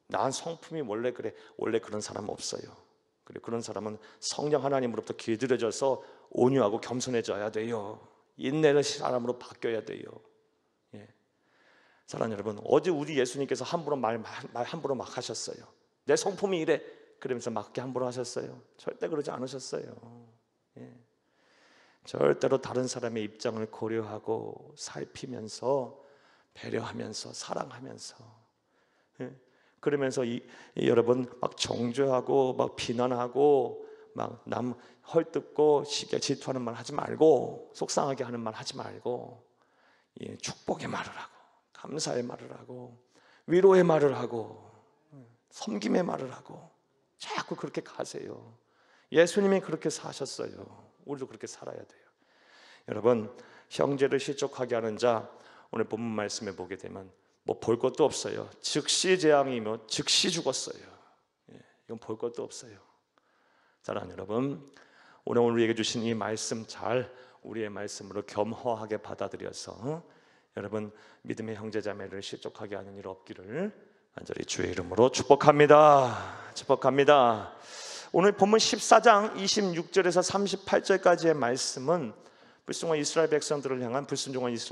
난 성품이 원래 그래. 원래 그런 사람 없어요. 그래, 그런 사람은 성령 하나님으로부터 길들여져서 온유하고 겸손해져야 돼요. 인내는 사람으로 바뀌어야 돼요. 사랑하는 여러분, 어제 우리 예수님께서 함부로 말 함부로 막 하셨어요. 내 성품이 이래 그러면서 막 함부로 하셨어요? 절대 그러지 않으셨어요. 절대로 다른 사람의 입장을 고려하고 살피면서 배려하면서 사랑하면서, 그러면서 여러분 막 정죄하고 막 비난하고 막 남 헐뜯고 시기에 질투하는 말 하지 말고, 속상하게 하는 말 하지 말고, 축복의 말을 하고 감사의 말을 하고 위로의 말을 하고 섬김의 말을 하고 자꾸 그렇게 가세요. 예수님이 그렇게 사셨어요. 우리도 그렇게 살아야 돼요. 여러분, 형제를 실족하게 하는 자, 오늘 본문 말씀에 보게 되면 뭐 볼 것도 없어요. 즉시 재앙이며 즉시 죽었어요. 이건 볼 것도 없어요. 사랑하는 여러분, 오늘 우리에게 주신 이 말씀 잘 우리의 말씀으로 겸허하게 받아들여서 여러분 믿음의 형제자매를 실족하게 하는 일 없기를 간절히 주의 이름으로 축복합니다. 축복합니다. 오늘 본문 14장 26절에서 38절까지의 말씀은 불순종한 이스라엘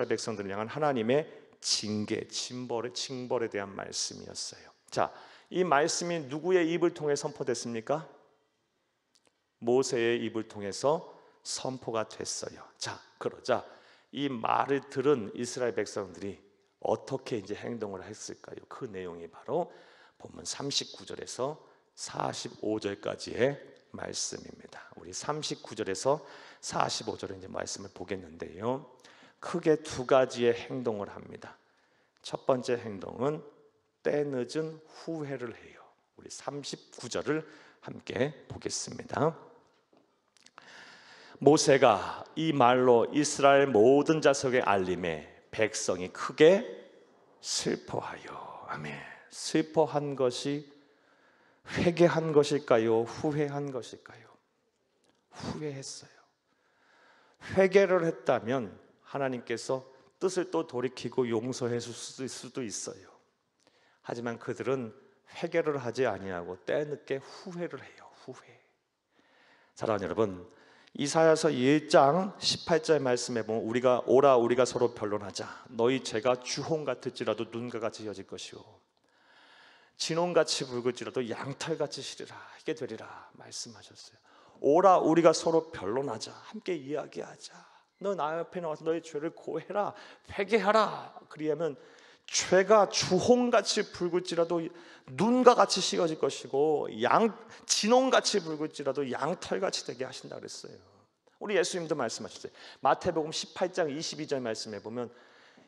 백성들을 향한 하나님의 징계, 징벌에 대한 말씀이었어요. 자, 이 말씀이 누구의 입을 통해 선포됐습니까? 모세의 입을 통해서 선포가 됐어요. 자, 그러자 이 말을 들은 이스라엘 백성들이 어떻게 이제 행동을 했을까요? 그 내용이 바로 본문 39절에서 45절까지의 말씀입니다. 우리 39절에서 45절의 이제 말씀을 보겠는데요. 크게 두 가지의 행동을 합니다. 첫 번째 행동은 때늦은 후회를 해요. 우리 39절을 함께 보겠습니다. 모세가 이 말로 이스라엘 모든 자손에게 알림에 백성이 크게 슬퍼하여. 아멘. 슬퍼한 것이 회개한 것일까요? 후회한 것일까요? 후회했어요. 회개를 했다면 하나님께서 뜻을 또 돌이키고 용서해 줄 수도 있어요. 하지만 그들은 회개를 하지 아니하고 때늦게 후회를 해요. 후회. 사랑하는 여러분, 이사야서 1장 18절 말씀에 보면 우리가 서로 변론하자. 너희 죄가 주홍 같을지라도 눈과 같이 여질 것이요 진홍같이 붉을지라도 양털같이 시리라. 이게 되리라 말씀하셨어요. 오라 우리가 서로 변론하자. 함께 이야기하자. 너 나 옆에 나와서 너의 죄를 고해라. 회개하라. 그리하면 죄가 주홍같이 붉을지라도 눈과 같이 식어질 것이고 진홍같이 붉을지라도 양털같이 되게 하신다 그랬어요. 우리 예수님도 말씀하셨어요. 마태복음 18장 22절 말씀에 보면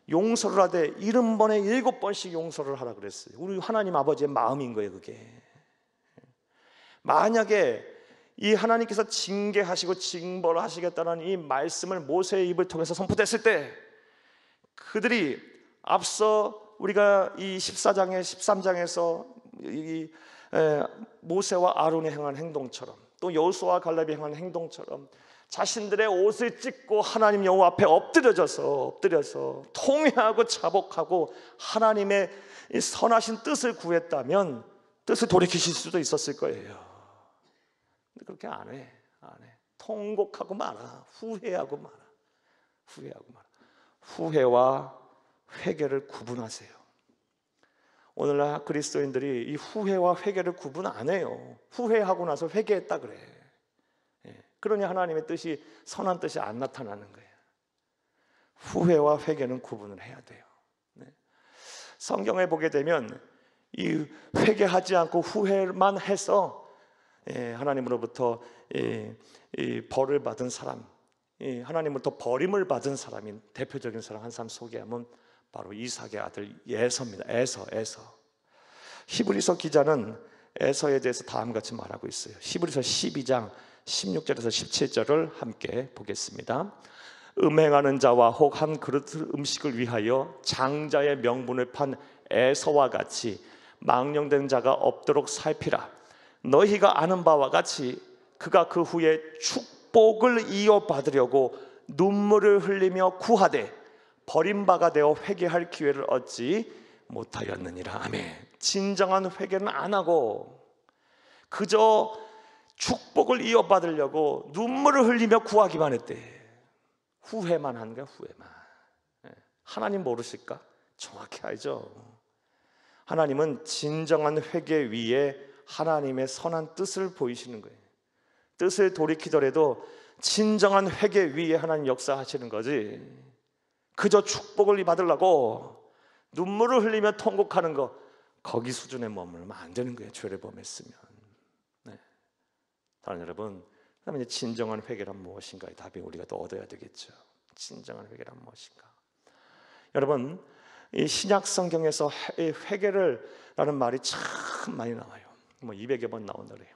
용서를 하되 70번에 7번씩 용서를 하라 그랬어요. 우리 하나님 아버지의 마음인 거예요. 그게 만약에 이 하나님께서 징계하시고 징벌을 하시겠다는 이 말씀을 모세의 입을 통해서 선포됐을 때 그들이 앞서 우리가 이 14장에 13장에서 이 모세와 아론이 행한 행동처럼 또 여호수아와 갈렙이 행한 행동처럼 자신들의 옷을 찢고 하나님 여호와 앞에 엎드려서 통회하고 자복하고 하나님의 이 선하신 뜻을 구했다면 뜻을 돌이키실 수도 있었을 거예요. 근데 그렇게 안 해. 통곡하고 말아. 후회하고 말아. 후회와 회개를 구분하세요. 오늘날 그리스도인들이 이 후회와 회개를 구분 안 해요. 후회하고 나서 회개했다 그래. 그러니 하나님의 뜻이 선한 뜻이 안 나타나는 거예요. 후회와 회개는 구분을 해야 돼요. 성경에 보게 되면 이 회개하지 않고 후회만 해서 하나님으로부터 벌을 받은 사람, 하나님으로부터 버림을 받은 사람인 대표적인 사람 한 사람 소개하면 바로 이삭의 아들 에서입니다. 에서. 히브리서 기자는 에서에 대해서 다음과 같이 말하고 있어요. 히브리서 12장 16절에서 17절을 함께 보겠습니다. 음행하는 자와 혹 한 그릇 음식을 위하여 장자의 명분을 판 에서와 같이 망령된 자가 없도록 살피라. 너희가 아는 바와 같이 그가 그 후에 축복을 이어받으려고 눈물을 흘리며 구하되 버림바가 되어 회개할 기회를 얻지 못하였느니라. 아멘. 진정한 회개는 안 하고 그저 축복을 이어받으려고 눈물을 흘리며 구하기만 했대. 후회만 한 거야. 후회만. 하나님 모르실까? 정확히 알죠. 하나님은 진정한 회개 위에 하나님의 선한 뜻을 보이시는 거예요. 뜻을 돌이키더라도 진정한 회개 위에 하나님 역사하시는 거지. 그저 축복을 받으려고 눈물을 흘리며 통곡하는 거, 거기 수준에 머물면 안 되는 거예요. 죄를 범했으면. 다른 여러분, 그다음에 이제 진정한 회개란 무엇인가의 답이 우리가 또 얻어야 되겠죠. 진정한 회개란 무엇인가? 여러분, 이 신약 성경에서 회개를라는 말이 참 많이 나와요. 뭐 200여 번 나온다 그래요.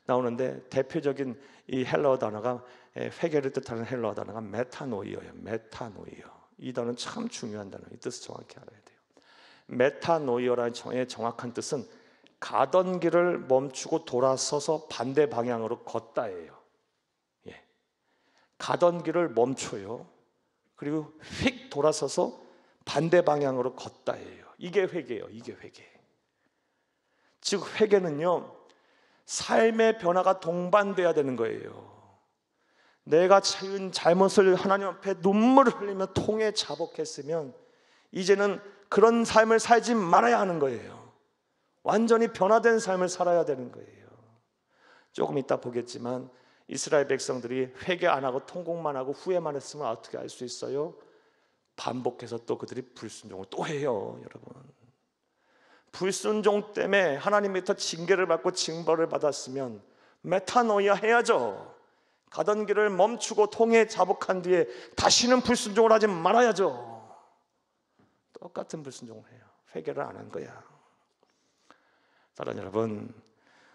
나오는데 대표적인 이 헬라어 단어가 회개를 뜻하는 헬라어 단어가 메타노이어예요. 메타노이어. 이 단어는 참 중요한 단어예요. 이 뜻을 정확히 알아야 돼요. 메타노이어라는 정의 정확한 뜻은 가던 길을 멈추고 돌아서서 반대 방향으로 걷다예요. 가던 길을 멈춰요. 그리고 휙 돌아서서 반대 방향으로 걷다예요. 이게 회개예요. 이게 회개. 즉 회개는요, 삶의 변화가 동반돼야 되는 거예요. 내가 지은 잘못을 하나님 앞에 눈물을 흘리며 통해 자복했으면 이제는 그런 삶을 살지 말아야 하는 거예요. 완전히 변화된 삶을 살아야 되는 거예요. 조금 이따 보겠지만 이스라엘 백성들이 회개 안 하고 통곡만 하고 후회만 했으면 어떻게 알 수 있어요? 반복해서 또 그들이 불순종을 또 해요. 여러분, 불순종 때문에 하나님부터 징계를 받고 징벌을 받았으면 메타노이아 해야죠. 가던 길을 멈추고 통해 자복한 뒤에 다시는 불순종을 하지 말아야죠. 똑같은 불순종을 해요. 회개를 안 한 거야. 사랑 여러분,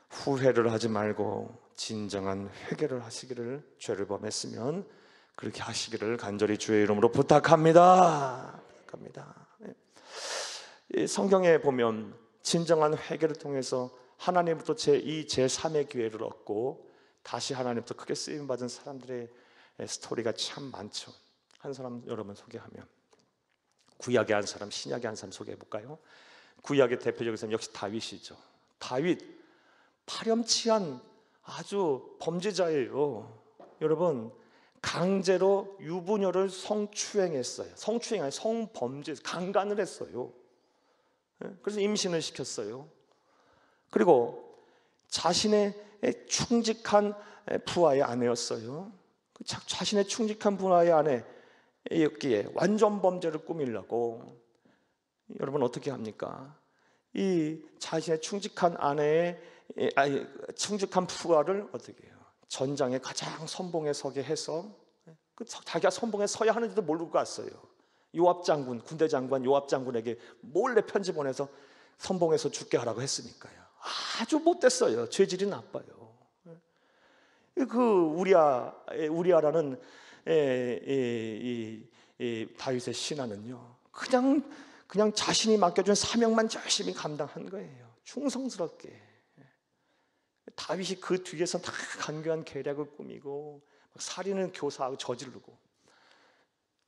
후회를 하지 말고 진정한 회개를 하시기를, 죄를 범했으면 그렇게 하시기를 간절히 주의 이름으로 부탁합니다. 성경에 보면 진정한 회개를 통해서 하나님부터 제3의 기회를 얻고 다시 하나님부터 크게 쓰임받은 사람들의 스토리가 참 많죠. 한 사람 여러분 소개하면, 구약의 한 사람, 신약의 한 사람 소개해 볼까요? 구약의 대표적인 사람 역시 다윗이죠. 다윗, 파렴치한 아주 범죄자예요. 여러분 강제로 유부녀를 성추행했어요. 성추행 아니 성범죄, 강간을 했어요. 그래서 임신을 시켰어요. 그리고 자신의 충직한 부하의 아내였어요. 자신의 충직한 부하의 아내였기에 완전 범죄를 꾸미려고 여러분 어떻게 합니까? 이 자신의 충직한 아내의 충직한 부하를 어떻게 해요? 전장에 가장 선봉에 서게 해서 자기가 선봉에 서야 하는지도 모르고 갔어요. 요압 장군, 군대 장관 요압 장군에게 몰래 편지 보내서 선봉에서 죽게 하라고 했으니까요. 아주 못됐어요. 죄질이 나빠요. 그 우리아라는 다윗의 신하는요, 그냥 자신이 맡겨준 사명만 열심히 감당한 거예요. 충성스럽게. 다윗이 그 뒤에서 다 간교한 계략을 꾸미고 살인을 교사하고 저지르고.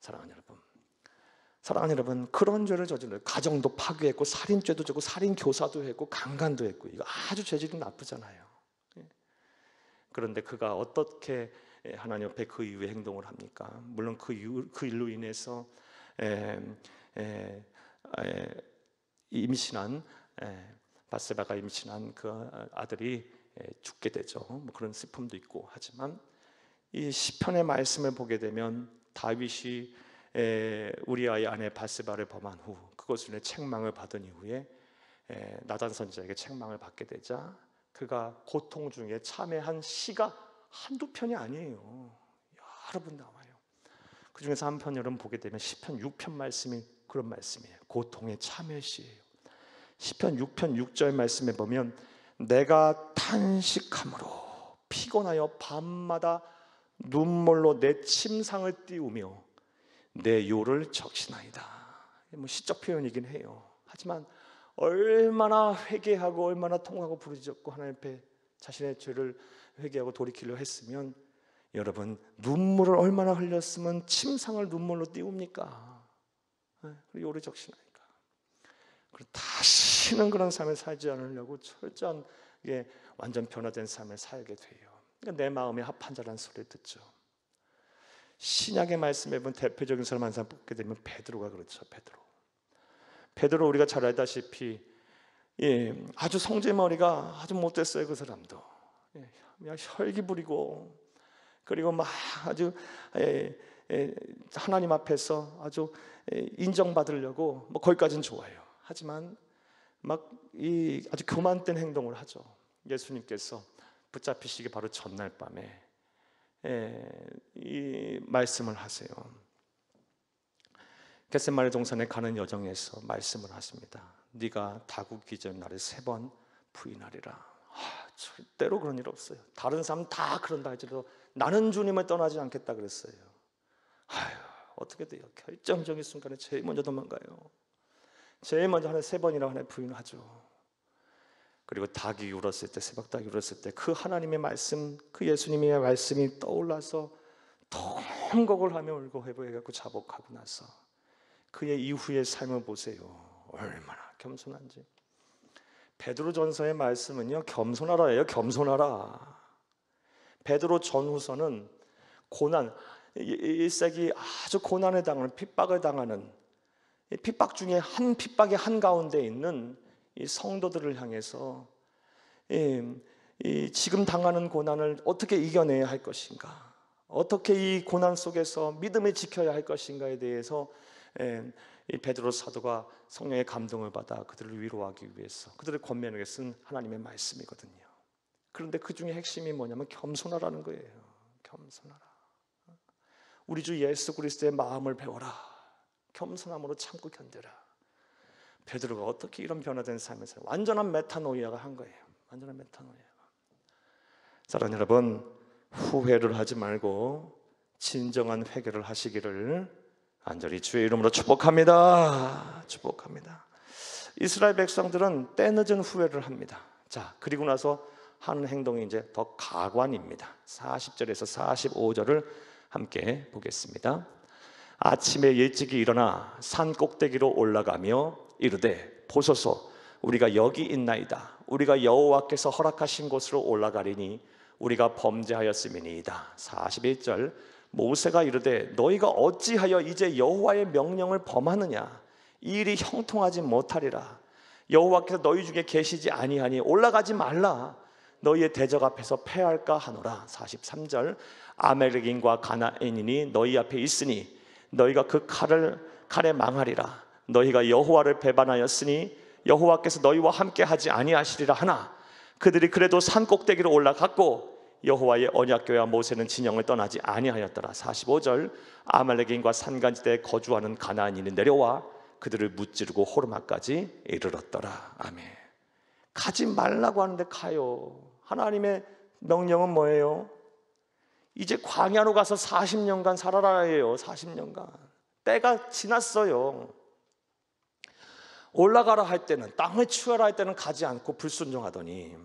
사랑하는 여러분, 그런 죄를 저질러요. 가정도 파괴했고 살인죄도 지고 살인 교사도 했고 강간도 했고, 이거 아주 죄질이 나쁘잖아요. 그런데 그가 어떻게 하나님 앞에 그 이후에 행동을 합니까? 물론 그 일로 인해서 임신한 바세바가 임신한 그 아들이 죽게 되죠. 뭐 그런 슬픔도 있고 하지만 이 시편의 말씀을 보게 되면 다윗이 우리아의 아내 바세바를 범한 후 그것을 인해 책망을 받은 이후에 나단 선지자에게 책망을 받게 되자 그가 고통 중에 참회한 시가 한두 편이 아니에요. 여러 번 나와요. 그 중에서 한 편 여러분 보게 되면 시편 6편 말씀이 그런 말씀이에요. 고통의 참회 시예요. 시편 6편 6절 말씀에 보면 내가 탄식함으로 피곤하여 밤마다 눈물로 내 침상을 띄우며 내 요를 적시나이다. 뭐 시적 표현이긴 해요. 하지만 얼마나 회개하고 얼마나 통하고 부르짖었고 하나님 앞에 자신의 죄를 회개하고 돌이키려 했으면 여러분 눈물을 얼마나 흘렸으면 침상을 눈물로 띄웁니까? 그리고 요를 적시나이다. 그리고 다시는 그런 삶을 살지 않으려고 철저한 완전 변화된 삶을 살게 돼요. 그러니까 내 마음에 합한 자라는 소리를 듣죠. 신약의 말씀에 보면 대표적인 사람 한 사람 뽑게 되면 베드로가 그렇죠. 베드로 우리가 잘 알다시피 아주 성질머리가 아주 못됐어요. 그 사람도 그냥 혈기 부리고 그리고 막 아주 하나님 앞에서 아주 인정받으려고 뭐 거기까지는 좋아요. 하지만 막 아주 교만된 행동을 하죠. 예수님께서 붙잡히시기 바로 전날 밤에 이 말씀을 하세요. 겟세마네 동산에 가는 여정에서 말씀을 하십니다. 네가 다구기 전 나를 3번 부인하리라. 절대로 그런 일 없어요. 다른 사람 다 그런다 할지라도 나는 주님을 떠나지 않겠다 그랬어요. 어떻게 돼요? 결정적인 순간에 제일 먼저 도망가요. 제일 먼저 하나님 3번이라고 하나님 부인하죠. 그리고 닭이 울었을 때, 새벽닭이 울었을 때 그 하나님의 말씀, 그 예수님의 말씀이 떠올라서 통곡을 하며 울고 회복해갖고 자복하고 나서 그의 이후의 삶을 보세요. 얼마나 겸손한지. 베드로 전서의 말씀은요, 겸손하라예요. 겸손하라. 베드로 전후서는 고난, 1세기 아주 고난을 당하는, 핍박을 당하는, 핍박 중에 한 핍박의 한가운데 있는 이 성도들을 향해서 지금 당하는 고난을 어떻게 이겨내야 할 것인가, 어떻게 이 고난 속에서 믿음을 지켜야 할 것인가에 대해서 이 베드로 사도가 성령의 감동을 받아 그들을 위로하기 위해서, 그들을 권면하기 위해 쓴 하나님의 말씀이거든요. 그런데 그 중에 핵심이 뭐냐면 겸손하라는 거예요. 겸손하라. 우리 주 예수 그리스도의 마음을 배워라. 겸손함으로 참고 견뎌라. 베드로가 어떻게 이런 변화된 삶을 살아요? 완전한 메타노이아가 한 거예요. 완전한 메타노이아가. 사랑하는 여러분, 후회를 하지 말고 진정한 회개를 하시기를 간절히 주의 이름으로 축복합니다. 축복합니다. 이스라엘 백성들은 때늦은 후회를 합니다. 자, 그리고 나서 하는 행동이 이제 더 가관입니다. 40절에서 45절을 함께 보겠습니다. 아침에 일찍이 일어나 산 꼭대기로 올라가며 이르되 보소서 우리가 여기 있나이다. 우리가 여호와께서 허락하신 곳으로 올라가리니 우리가 범죄하였음이니이다. 41절 모세가 이르되 너희가 어찌하여 이제 여호와의 명령을 범하느냐? 이 일이 형통하지 못하리라. 여호와께서 너희 중에 계시지 아니하니 올라가지 말라. 너희의 대적 앞에서 패할까 하노라. 43절 아멜렉인과 가나안인이 너희 앞에 있으니 너희가 그 칼에 망하리라. 너희가 여호와를 배반하였으니 여호와께서 너희와 함께 하지 아니하시리라 하나 그들이 그래도 산 꼭대기로 올라갔고 여호와의 언약궤와 모세는 진영을 떠나지 아니하였더라. 45절 아말렉인과 산간지대에 거주하는 가나안인이 내려와 그들을 무찌르고 호르마까지 이르렀더라. 아멘. 가지 말라고 하는데 가요. 하나님의 명령은 뭐예요? 이제 광야로 가서 40년간 살아라 해요. 40년간 때가 지났어요. 올라가라 할 때는, 땅을 치워라 할 때는 가지 않고 불순종하더니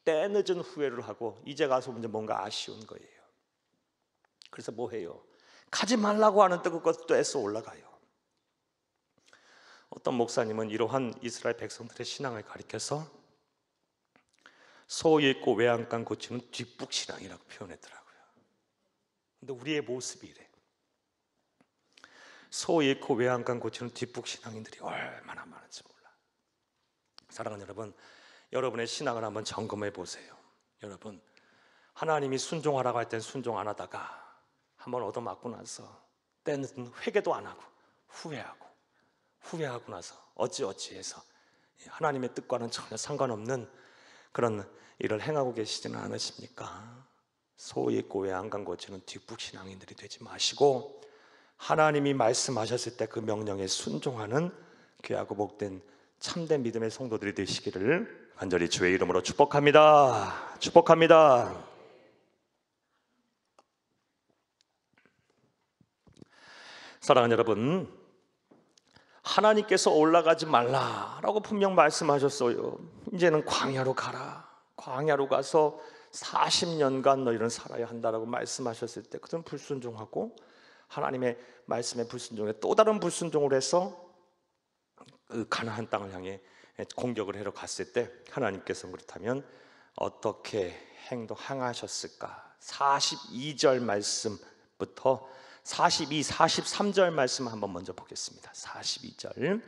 때 늦은 후회를 하고 이제 가서 이제 뭔가 아쉬운 거예요. 그래서 뭐 해요? 가지 말라고 하는 그것도 애써 올라가요. 어떤 목사님은 이러한 이스라엘 백성들의 신앙을 가리켜서 소 잃고 외양간 고치는 뒷북신앙이라고 표현했더라고요. 근데 우리의 모습이 이래. 소 잃고 외양간 고치는 뒷북신앙인들이 얼마나 많은지 몰라. 사랑하는 여러분, 여러분의 신앙을 한번 점검해 보세요. 여러분, 하나님이 순종하라고 할 땐 순종 안 하다가 한번 얻어맞고 나서 때는 회개도 안 하고 후회하고 나서 어찌어찌해서 하나님의 뜻과는 전혀 상관없는 그런 일을 행하고 계시지는 않으십니까? 소 잃고 외양간 고치는 뒷북신앙인들이 되지 마시고 하나님이 말씀하셨을 때 그 명령에 순종하는 귀하고 복된 참된 믿음의 성도들이 되시기를 간절히 주의 이름으로 축복합니다. 축복합니다. 사랑하는 여러분, 하나님께서 올라가지 말라라고 분명 말씀하셨어요. 이제는 광야로 가라. 광야로 가서 40년간 너희는 살아야 한다라고 말씀하셨을 때 그들은 불순종하고 하나님의 말씀에 불순종해 또 다른 불순종을 해서 그 가나안 땅을 향해 공격을 해러 갔을 때 하나님께서 그렇다면 어떻게 행하셨을까? 42절 말씀부터 42, 43절 말씀 한번 먼저 보겠습니다. 42절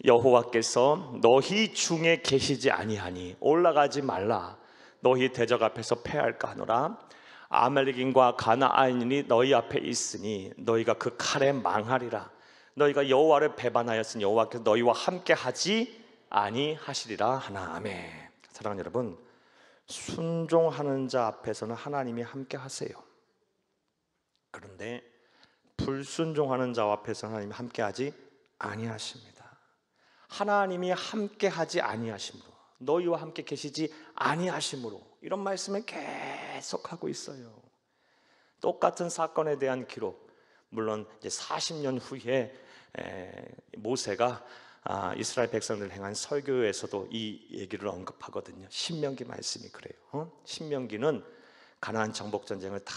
여호와께서 너희 중에 계시지 아니하니 올라가지 말라. 너희 대적 앞에서 패할까 하노라. 아말렉인과 가나안인이 너희 앞에 있으니 너희가 그 칼에 망하리라. 너희가 여호와를 배반하였으니 여호와께서 너희와 함께 하지 아니하시리라 하나. 아멘. 사랑하는 여러분, 순종하는 자 앞에서는 하나님이 함께 하세요. 그런데 불순종하는 자 앞에서는 하나님이 함께 하지 아니하십니다. 하나님이 함께 하지 아니하심으로, 너희와 함께 계시지 아니하심으로, 이런 말씀을 계속하고 있어요. 똑같은 사건에 대한 기록, 물론 이제 40년 후에 모세가 이스라엘 백성들 행한 설교에서도 이 얘기를 언급하거든요. 신명기 말씀이 그래요. 신명기는 가나안 정복 전쟁을 다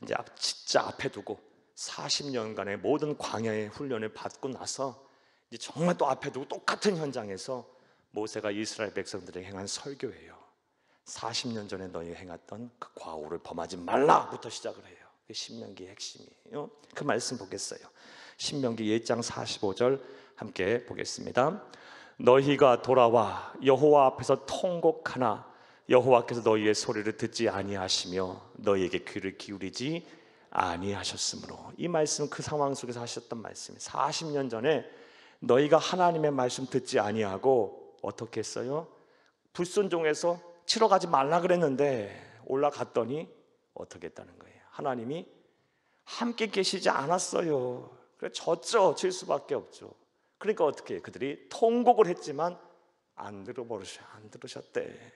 이제 진짜 앞에 두고 40년간의 모든 광야의 훈련을 받고 나서 이제 정말 또 앞에 두고 똑같은 현장에서 모세가 이스라엘 백성들에게 행한 설교예요. 40년 전에 너희 행했던 그 과오를 범하지 말라부터 시작을 해요. 그게 신명기의 핵심이에요. 그 말씀 보겠어요. 신명기 1장 45절 함께 보겠습니다. 너희가 돌아와 여호와 앞에서 통곡하나 여호와께서 너희의 소리를 듣지 아니하시며 너희에게 귀를 기울이지 아니하셨으므로. 이 말씀은 그 상황 속에서 하셨던 말씀이에요. 40년 전에 너희가 하나님의 말씀 듣지 아니하고 어떻게 했어요? 불순종해서 치러 가지 말라 그랬는데 올라갔더니 어떻게 했다는 거예요? 하나님이 함께 계시지 않았어요. 그래서 졌죠. 질 수밖에 없죠. 그러니까 어떻게 해요? 그들이 통곡을 했지만 안 들으셨대.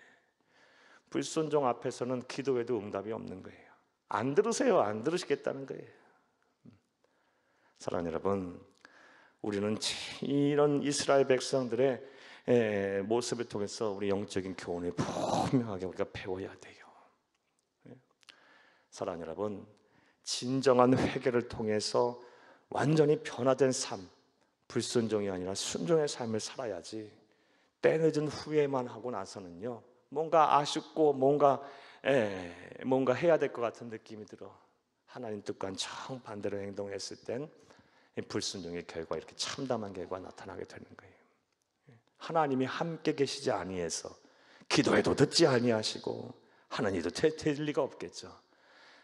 불순종 앞에서는 기도해도 응답이 없는 거예요. 안 들으세요. 안 들으시겠다는 거예요. 사랑하는 여러분, 우리는 이런 이스라엘 백성들의 모습을 통해서 우리 영적인 교훈을 분명하게 우리가 배워야 돼요. 사랑하는 여러분, 진정한 회개를 통해서 완전히 변화된 삶, 불순종이 아니라 순종의 삶을 살아야지 때 늦은 후회만 하고 나서는요 뭔가 아쉽고 뭔가 해야 될 것 같은 느낌이 들어. 하나님 뜻과는 정반대로 행동했을 땐 불순종의 결과, 이렇게 참담한 결과가 나타나게 되는 거예요. 하나님이 함께 계시지 아니해서 기도해도 듣지 아니하시고 하는 이도 될 리가 없겠죠.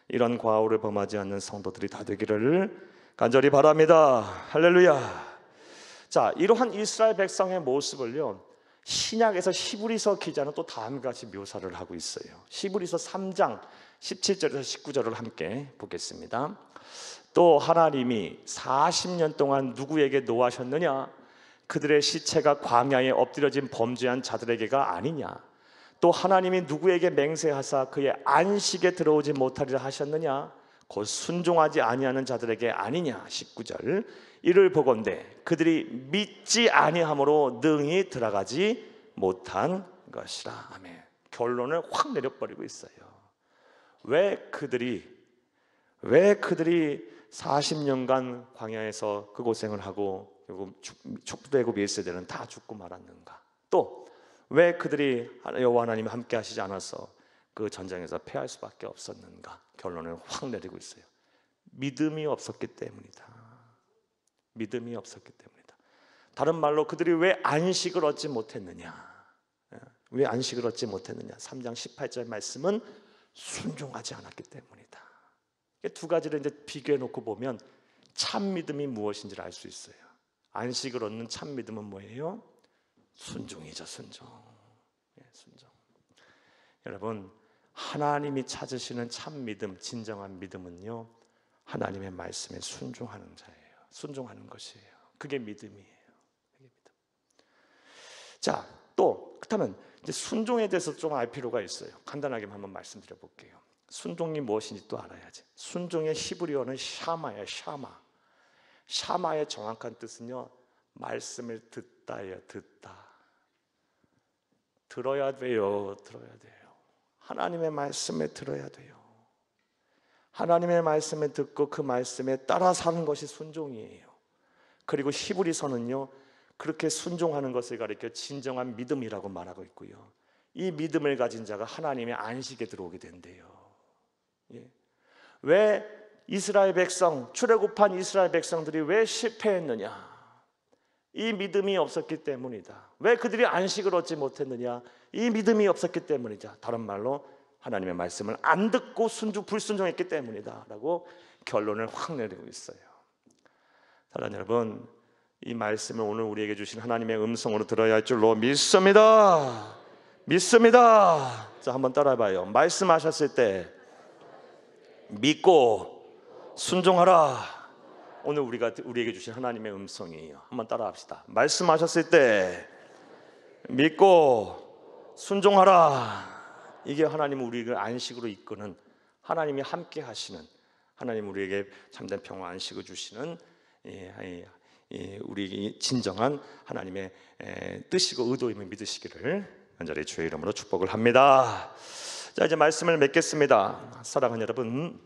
이런 과오를 범하지 않는 성도들이 다 되기를 간절히 바랍니다. 할렐루야. 자, 이러한 이스라엘 백성의 모습을요, 신약에서 히브리서 기자는 또 다음과 같이 묘사를 하고 있어요. 히브리서 3장 17절에서 19절을 함께 보겠습니다. 또 하나님이 40년 동안 누구에게 노하셨느냐? 그들의 시체가 광야에 엎드려진 범죄한 자들에게가 아니냐? 또 하나님이 누구에게 맹세하사 그의 안식에 들어오지 못하리라 하셨느냐? 곧 순종하지 아니하는 자들에게 아니냐? 19절. 이를 보건대 그들이 믿지 아니함으로 능히 들어가지 못한 것이라. 아멘. 결론을 확 내려버리고 있어요. 왜 그들이 40년간 광야에서 그 고생을 하고 그리고 촛불대고 밀세대는 다 죽고 말았는가? 또 왜 그들이 여호와 하나님이 함께 하시지 않아서 그 전쟁에서 패할 수밖에 없었는가? 결론을 확 내리고 있어요. 믿음이 없었기 때문이다. 믿음이 없었기 때문이다. 다른 말로 그들이 왜 안식을 얻지 못했느냐? 왜 안식을 얻지 못했느냐? 3장 18절 말씀은 순종하지 않았기 때문이다. 두 가지를 이제 비교해 놓고 보면 참 믿음이 무엇인지를 알 수 있어요. 안식을 얻는 참 믿음은 뭐예요? 순종이죠. 순종. 순종. 여러분, 하나님이 찾으시는 참 믿음, 진정한 믿음은요, 하나님의 말씀에 순종하는 자예요. 순종하는 것이에요. 그게 믿음이에요. 그게 믿음. 자, 또 그렇다면 이제 순종에 대해서 좀 알 필요가 있어요. 간단하게 한번 말씀드려 볼게요. 순종이 무엇인지 또 알아야지. 순종의 히브리어는 샤마예요. 샤마의 정확한 뜻은요, 말씀을 듣다예요. 듣다. 들어야 돼요. 하나님의 말씀을 들어야 돼요. 하나님의 말씀을 듣고 그 말씀에 따라 사는 것이 순종이에요. 그리고 히브리서는요, 그렇게 순종하는 것을 가리켜 진정한 믿음이라고 말하고 있고요, 이 믿음을 가진 자가 하나님의 안식에 들어오게 된대요. 왜 이스라엘 백성, 출애굽한 이스라엘 백성들이 왜 실패했느냐? 이 믿음이 없었기 때문이다. 왜 그들이 안식을 얻지 못했느냐? 이 믿음이 없었기 때문이다. 다른 말로 하나님의 말씀을 안 듣고 불순종했기 때문이다 라고 결론을 확 내리고 있어요. 사랑하는 여러분, 이 말씀을 오늘 우리에게 주신 하나님의 음성으로 들어야 할 줄로 믿습니다. 자, 한번 따라해봐요. 말씀하셨을 때 믿고 순종하라. 오늘 우리에게 주신 하나님의 음성이에요. 한번 따라합시다. 말씀하셨을 때 믿고 순종하라. 이게 하나님 우리를 안식으로 이끄는, 하나님이 함께 하시는, 하나님 우리에게 참된 평화 안식을 주시는 우리 진정한 하나님의 뜻이고 의도임을 믿으시기를 간절히 주의 이름으로 축복을 합니다. 자, 이제 말씀을 맺겠습니다. 사랑하는 여러분,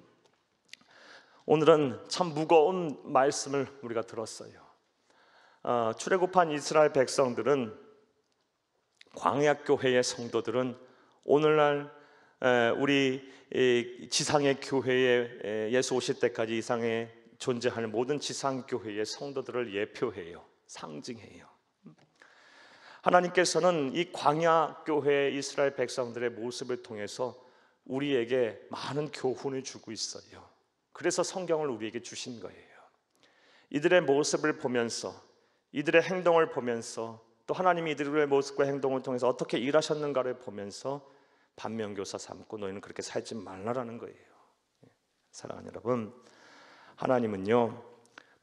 오늘은 참 무거운 말씀을 우리가 들었어요. 출애굽한 이스라엘 백성들은, 광야교회의 성도들은 오늘날 우리 지상의 교회에 예수 오실 때까지 이상에 존재하는 모든 지상교회의 성도들을 예표해요. 상징해요. 하나님께서는 이 광야교회 이스라엘 백성들의 모습을 통해서 우리에게 많은 교훈을 주고 있어요. 그래서 성경을 우리에게 주신 거예요. 이들의 모습을 보면서, 이들의 행동을 보면서, 또 하나님이 이들의 모습과 행동을 통해서 어떻게 일하셨는가를 보면서 반면교사 삼고 너희는 그렇게 살지 말라라는 거예요. 사랑하는 여러분, 하나님은요,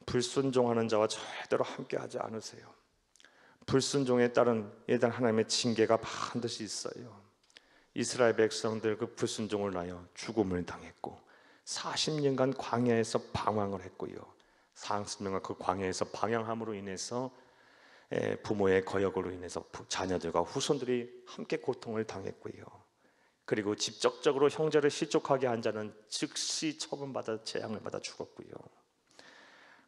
불순종하는 자와 절대로 함께하지 않으세요. 불순종에 따른 하나님의 징계가 반드시 있어요. 이스라엘 백성들 그 불순종을 인하여 죽음을 당했고 40년간 광야에서 방황을 했고요, 40년간 그 광야에서 방황함으로 인해서 부모의 거역으로 인해서 자녀들과 후손들이 함께 고통을 당했고요, 그리고 직접적으로 형제를 실족하게 한 자는 즉시 처분받아 재앙을 받아 죽었고요.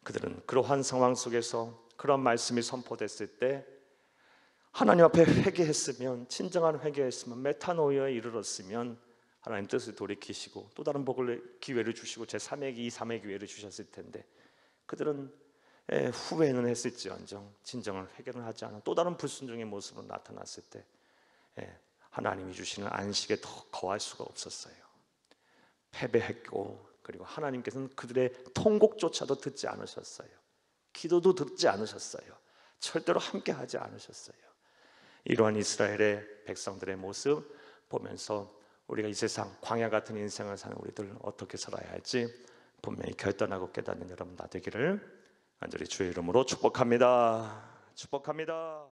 그들은 그러한 상황 속에서 그런 말씀이 선포됐을 때 하나님 앞에 회개했으면, 진정한 회개했으면, 메타노이아에 이르렀으면 하나님 뜻을 돌이키시고 또 다른 복을, 기회를 주시고 제3의 기, 3의 기회를 주셨을 텐데 그들은 후회는 했을지언정 진정한 회개는 하지 않아 또 다른 불순종의 모습으로 나타났을 때 하나님이 주시는 안식에 더 거할 수가 없었어요. 패배했고, 그리고 하나님께서는 그들의 통곡조차도 듣지 않으셨어요. 기도도 듣지 않으셨어요. 절대로 함께하지 않으셨어요. 이러한 이스라엘의 백성들의 모습 보면서 우리가 이 세상 광야 같은 인생을 사는 우리들 어떻게 살아야 할지 분명히 결단하고 깨닫는 여러분 다 되기를 간절히 주의 이름으로 축복합니다. 축복합니다.